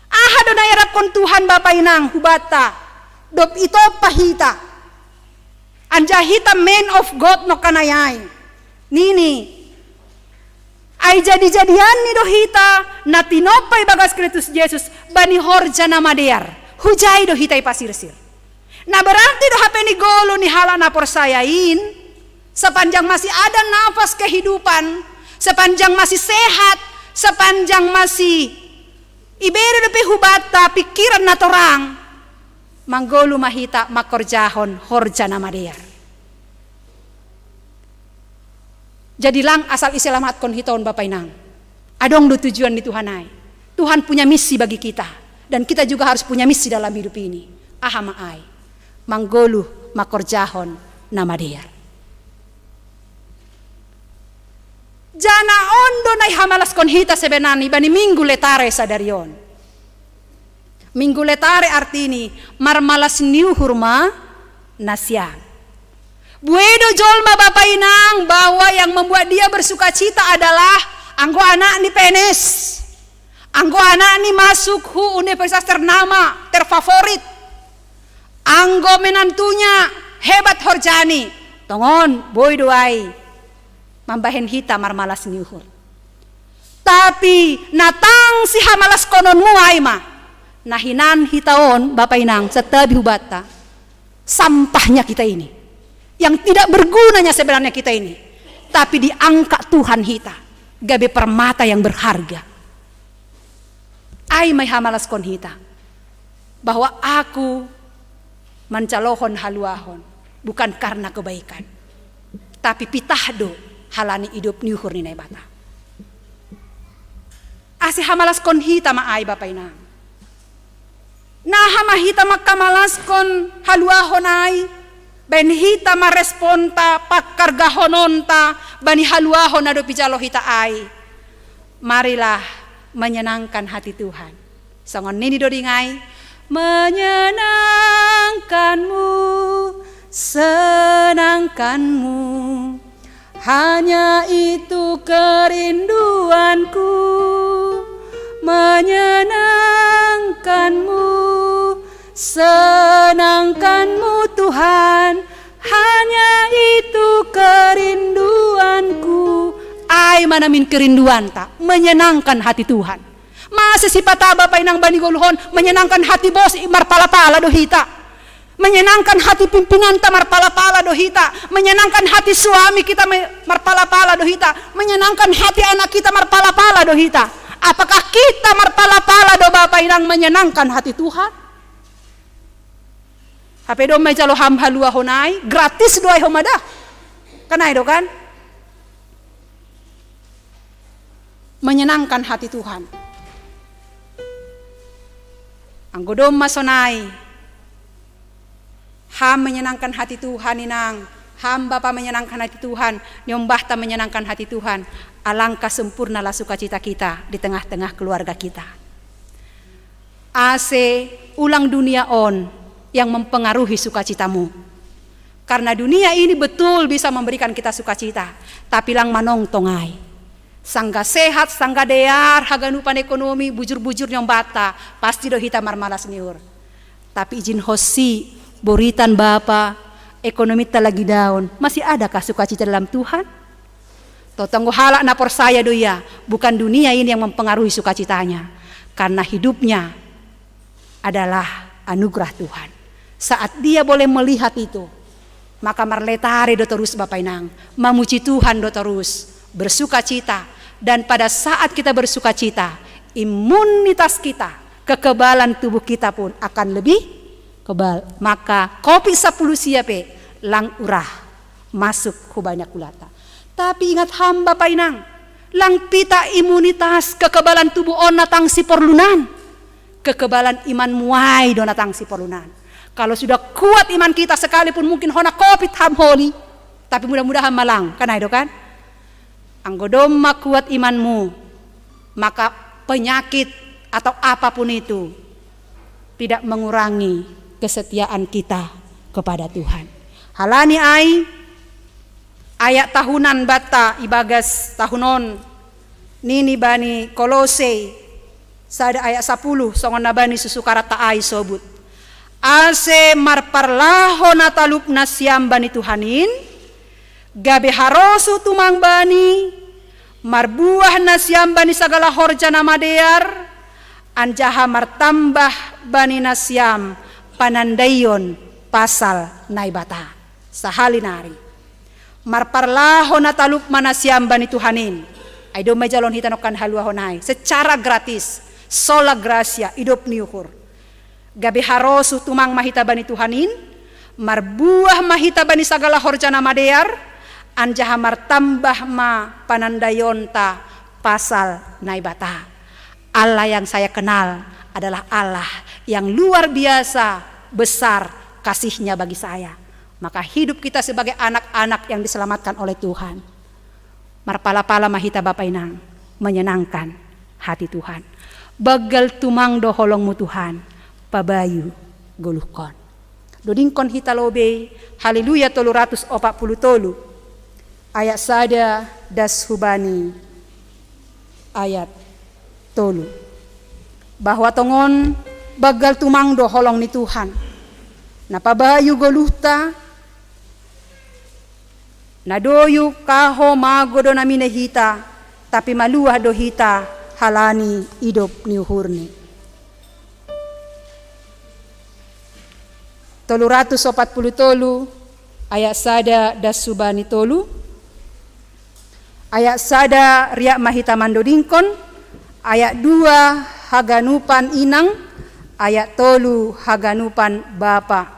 Ahado na yarap kon Tuhan Bapay nang hubata dop ito pahita anjahita man of God no kanayay nini ay jadi-jadian ni dohita na tinopay bagas Kristus Jesus bani horja na madear hujay dohitay pasirsir na berarti do hape ni golo ni hala na porsayain sepanjang masih ada nafas kehidupan, sepanjang masih sehat, sepanjang masih ibere depe hubata pikiran na torang manggolu mahita makorjahon horja na madear. Jadilang asal iselamat kon hiton Bapay nang. Adong do tujuan di Tuhanai. Tuhan punya misi bagi kita dan kita juga harus punya misi dalam hidup ini. Aha maai. Manggolu makorjahon na madear. Jana ondo nai hamalas kon hita sebenani bani minggu letare sadarion. Minggu letare artini marmalas niu hurma nasian. Buedo jolma Bapay nang bahwa yang membuat dia bersuka cita adalah anggo anak ni penes. Anggo anak ni masuk hu universitas ternama, terfavorit. Anggo menantunya hebat horjani. Tongon boy doai mambahen hita marmalas niuhur. Tapi natang si hamalas konon muay ma nahinan hitaon Bapay nang setabi hubata sampahnya kita ini yang tidak bergunanya sebenarnya kita ini, tapi diangkat Tuhan hita gabe permata yang berharga. Ai mai hamalas kon hita bahwa aku mencalohon haluahon bukan karena kebaikan, tapi pitahdo halani hidup niuhur ni naibata. Asi hamalas kon hita maai Bapay nang. Nah hamahita makamalas kon haluahon ai ben hita maresponta pakargahononta bani haluahon ado pijalo hita ai. Marilah menyenangkan hati Tuhan. Songon nini dodingai menyenangkanmu, senangkanmu, hanya itu kerinduanku. Menyenangkanmu, senangkanmu Tuhan, hanya itu kerinduanku. Ay manamin kerinduan tak menyenangkan hati Tuhan. Masa si pataba Bapay nang bani goluhon menyenangkan hati bos marpala-pala dohita, menyenangkan hati pimpinan ta marpala-pala dohita, menyenangkan hati suami kita marpala-pala dohita, menyenangkan hati anak kita marpala-pala dohita. Apakah kita marpala-pala do Bapay nang menyenangkan hati Tuhan? Hape do may jalo ham halua honai gratis doay homada. Kanay do kan? Menyenangkan hati Tuhan. Anggodom masonai ham menyenangkan hati Tuhan inang, ham Bapa menyenangkan hati Tuhan, nyombahta menyenangkan hati Tuhan. Alangkah sempurnalah sukacita kita di tengah-tengah keluarga kita. Ase ulang dunia on yang mempengaruhi sukacitamu. Karena dunia ini betul bisa memberikan kita sukacita, tapi lang manong tongai. Sangga sehat, sangga dear, haganupan ekonomi, bujur-bujur nyombata, pasti do hita marmalas niur. Tapi izin hosi, boritan Bapa, ekonomi tak lagi down, masih adakah sukacita dalam Tuhan? Totonggo halak na porsaya do ya, bukan dunia ini yang mempengaruhi sukacitanya, karena hidupnya adalah anugerah Tuhan. Saat dia boleh melihat itu, maka marletare do terus Bapay nang, memuji Tuhan do terus, bersukacita. Dan pada saat kita bersukacita, imunitas kita, kekebalan tubuh kita pun akan lebih kebal. Maka kopi 10 siape lang urah masuk ku banyak kulata. Tapi ingat hamba painang, lang pita imunitas kekebalan tubuh on natang si porlunan. Kekebalan iman muai do natang si porlunan. Kalau sudah kuat iman kita sekalipun mungkin hona covid ham holi, tapi mudah-mudahan malang, kan itu kan? Anggodoma kuat imanmu, maka penyakit atau apapun itu tidak mengurangi kesetiaan kita kepada Tuhan. Halani ai ayat tahunan bata ibagas tahunon nini bani Kolose sada ayat 10 songon nabani susukarata ai sobut. Ase marparlaho natalup nasyam bani Tuhanin gabe harosu tumang bani marbuah nasyam bani sagala horjana madear anjaha martambah bani nasyam panandayon pasal naibata sahalinari marparlaho natalup manasyam bani Tuhanin aido majalon hitanokan halua honai secara gratis sola gracia hidup niuhur gabe harosu tumang mahita bani Tuhanin marbuah mahita bani sagala horjana madear anjaha martambah ma panandayonta pasal naibata. Allah yang saya kenal adalah Allah yang luar biasa besar kasihnya bagi saya. Maka hidup kita sebagai anak-anak yang diselamatkan oleh Tuhan marpala-pala mahita Bapa inang menyenangkan hati Tuhan. Bagal tumang do holongmu Tuhan pabayu goluhkon. Dodingkon hita lobe haleluya 340 tolu ayat sada das hubani ayat tolu bahwa tongon bagal tumang do holong ni Tuhan napabayu goluhta nadoyu kaho magodo namine hita tapi maluah do hita halani hidup niuhurni. 340 tolu ayat sada das subani tolu ayat sada riak mahita mandodingkon ayat 2 haganupan inang ayat tolu haganupan Bapa.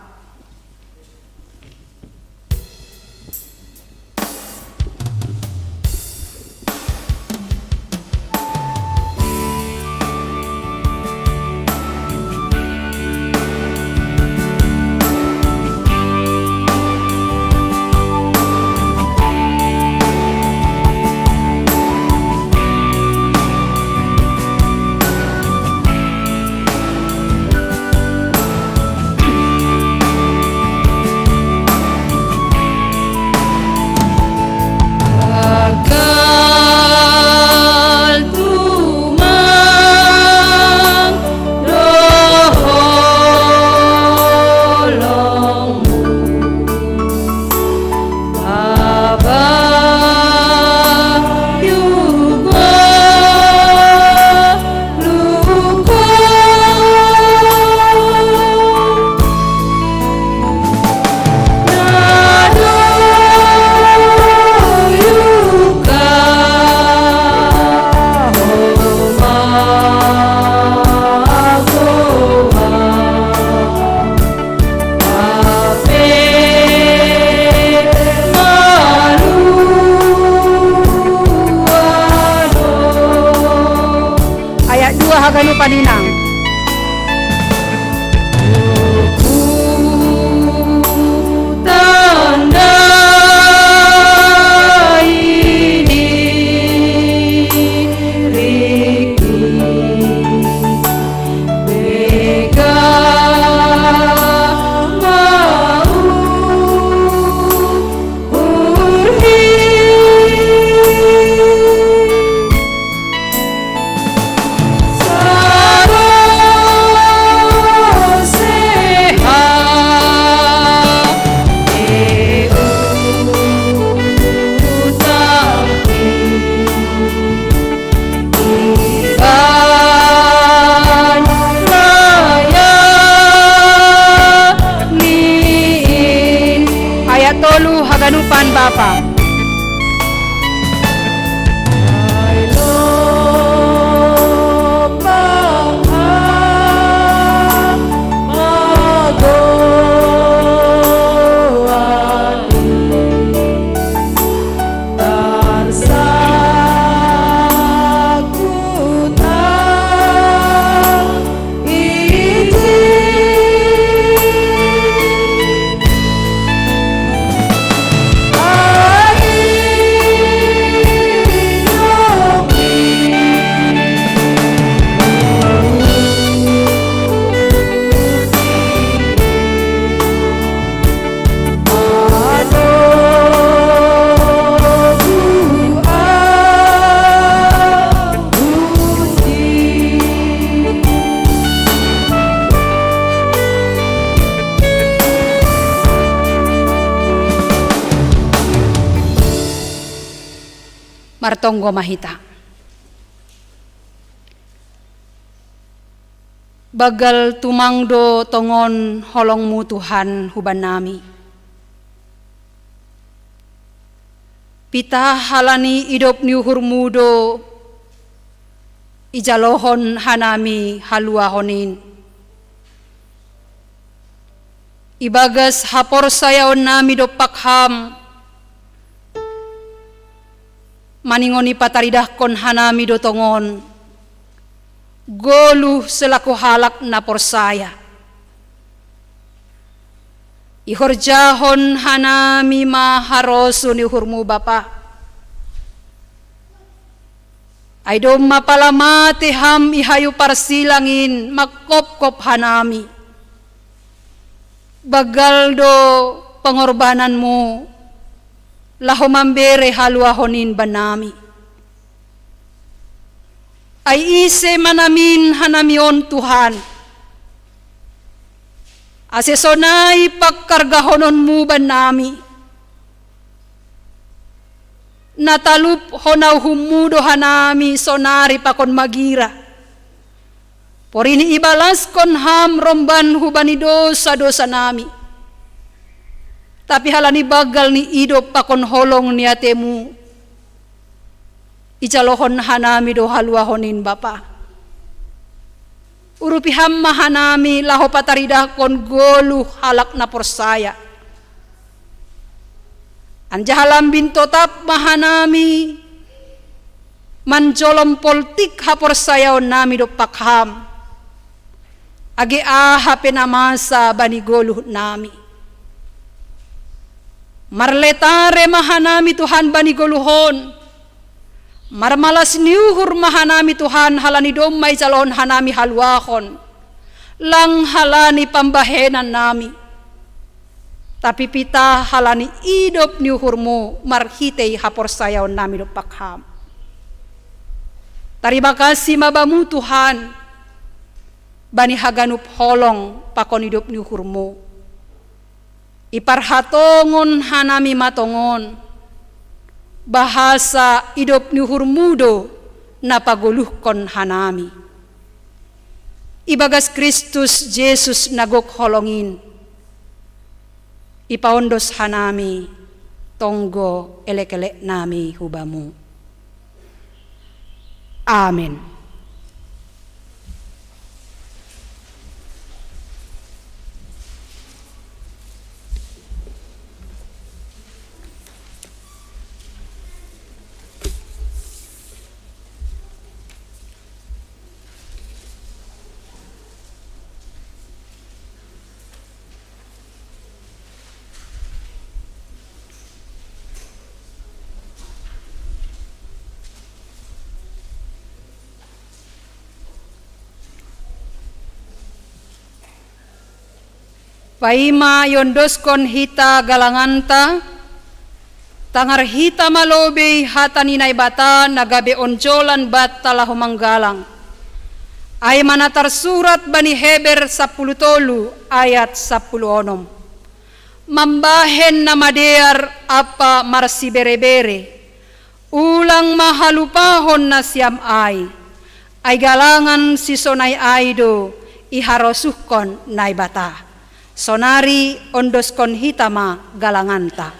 Paninang Sabar martonggo mahita. Bagal tumangdo tongon holongmu Tuhan huban nami. Pita halani idop ni hurmudo ijalohon hanami haluahonin. Ibagas hapor sayaon nami do pakham maningoni pataridahkon hanami do tongon goluh selaku halak na porsaya. Ihorjahon hanami maharosu ni hurmu Bapa. Aidom mapalamati ham ihayu parsilangin makop-kop hanami. Bagaldo pengorbananmu laho mambere haluahonin banami. Ay ise manamin hanamion Tuhan. Asesonay pagkargahonon mo ba nami? Natalup honaw humudo hanami sonari pakon magira. Porini ibalas kon ham romban hubani dosa nami. Tapi halani bagal ni idop pakon holong niatemu. Ijalohon hanami do haluahonin Bapa. Urupiham mahanami laho pataridah kon golu halak na porsaya. Anjahalam bintotap mahanami manjolom politik haporsayaon nami do pakham. Agi aha penamasa bani golu nami. Marletare mahanami Tuhan bani goluhon. Marmalas niuhur mahanami Tuhan halani domay calon hanami halwahon. Lang halani pambahenan nami. Tapi pita halani idop niuhurmu marhitei haporsayaon nami do pakham. Terima kasih mabamu Tuhan. Bani haganup holong pakon idop niuhurmu. Iparhatongon hanami matongon. Bahasa idop ni hurmudo na paguluhkon hanami. Ibagas Kristus Jesus nagok holongin. Ipaondos hanami tonggo elek-elek nami hubamu. Amin. Paima yondoskon hita galanganta, tangar hita malobe hata ninay bata nagabe onjolan bat talahu manggalang. Ay manatar surat bani Heber 10 ayat 10. Mambahen na madear apa marsi bere-bere, ulang mahalupahon na siyam ay galangan si sonay aydo iharosuhkon nay bata. Sonari ondoskon hitama galanganta.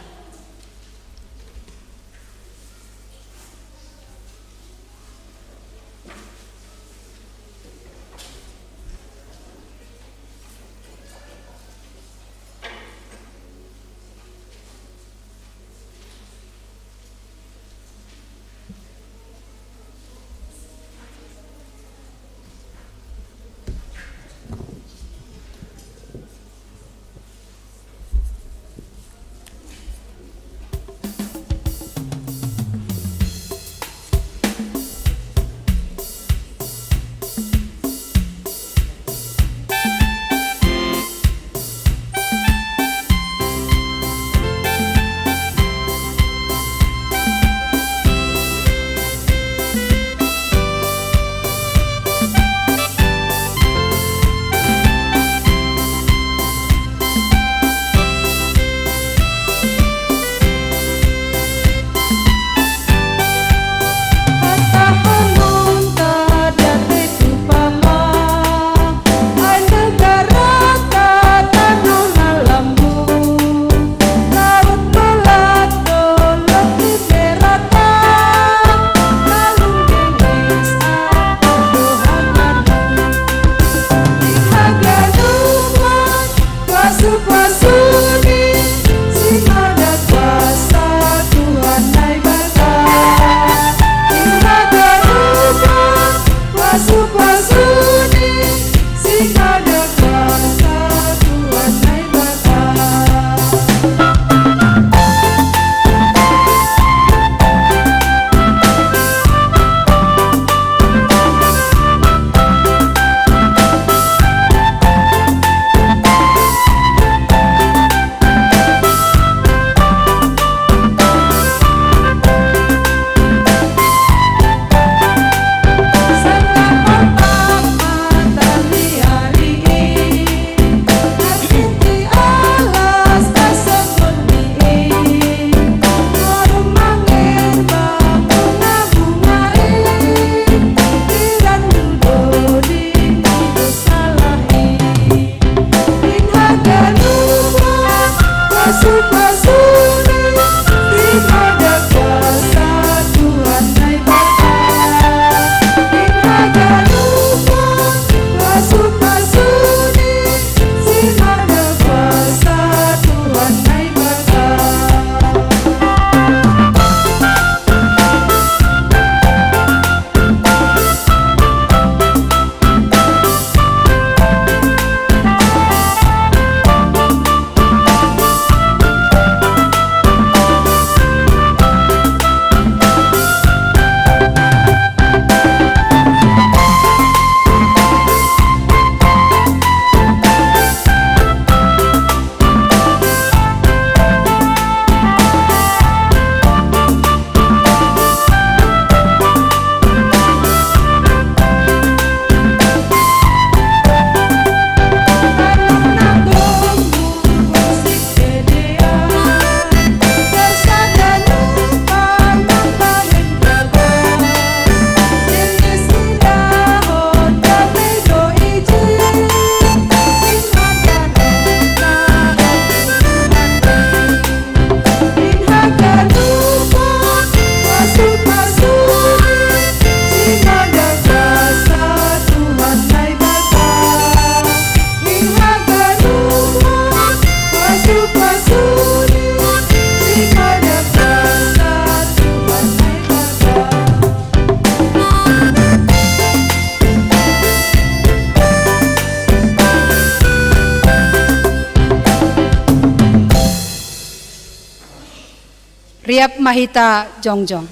siap mahita jongjong.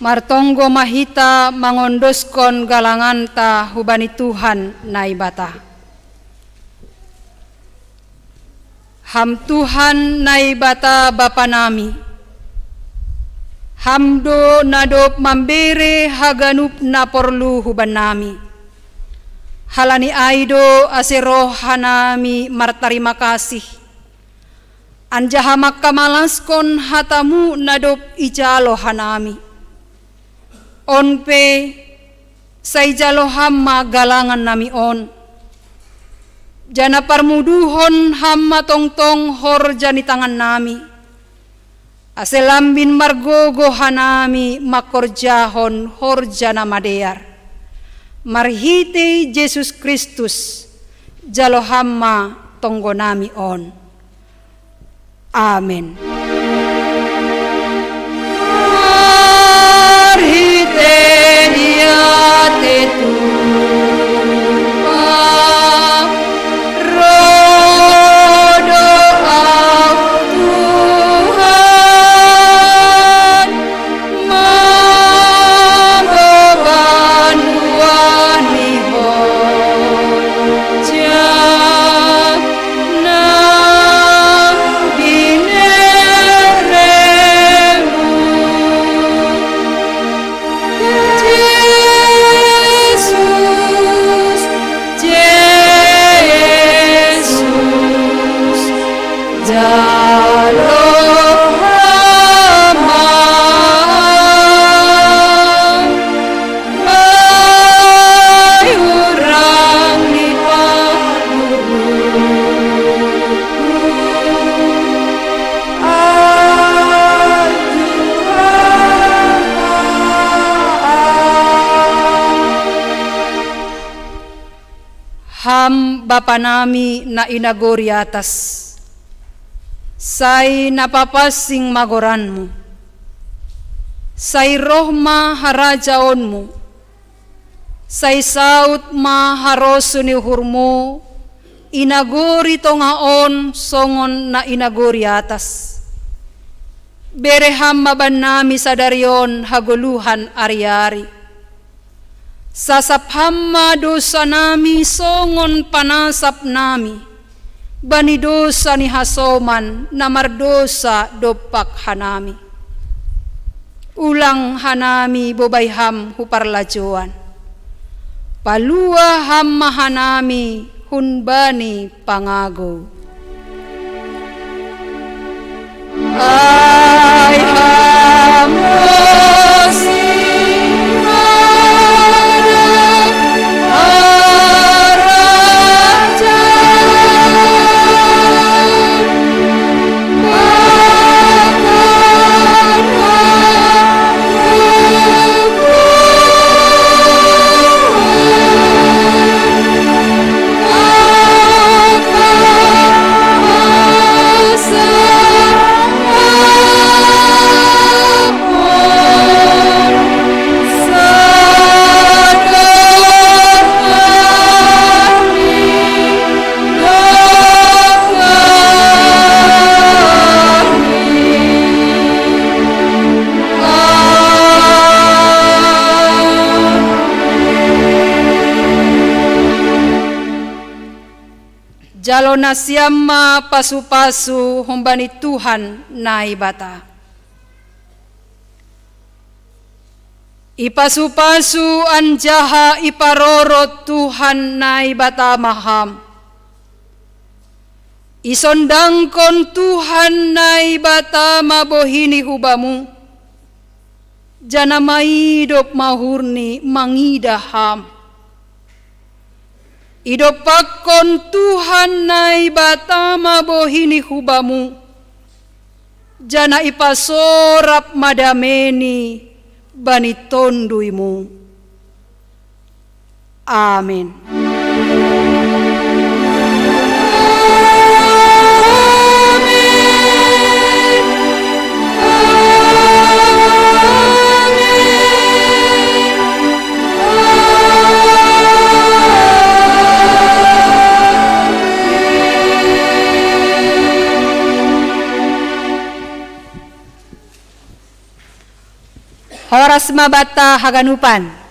Martonggo mahita mangondoskon galanganta hubani Tuhan naibata. Ham Tuhan naibata Bapa nami. Hamdo nadop mambere haganup na porlu huban nami. Halani aido asero hanami martarima kasih. Anjaha makamalaskon hatamu nadop ijalo hanami. Onpe saijalo hamma galangan nami on. Jana parmuduhon hamma tongtong hor jani tangan nami. Aselambin margogo hanami makorjahon hor jana madear. Marhite Yesus Kristus jalo hamma tonggo nami on. Amen. Ham Bapa nami na inagori atas, say napapasing magoranmu, say rohma harajaonmu, say saut ma haroso ni hurmo, inagori tongaon songon na inagori atas. Bereham maban nami sadarion haguluhan ari-ari. Sasaphamma dosa nami songon panasap nami, bani dosa ni hasoman namardosa dopak hanami. Ulang hanami bobayham huparlajoan, palua hamma hanami hunbani pangago. Ay hamosi jalo na siyama pasu-pasu humbani Tuhan naibata. Ipasu-pasu anjaha iparoro Tuhan naibata maham. Isondangkon Tuhan naibata mabohini hubamu. Jana maidop mahurni mangidaham. Idopakon Tuhan naibata mabohini hubamu. Jana ipasorap madameni bani tonduimu. Amin. Horas mabata haganupan.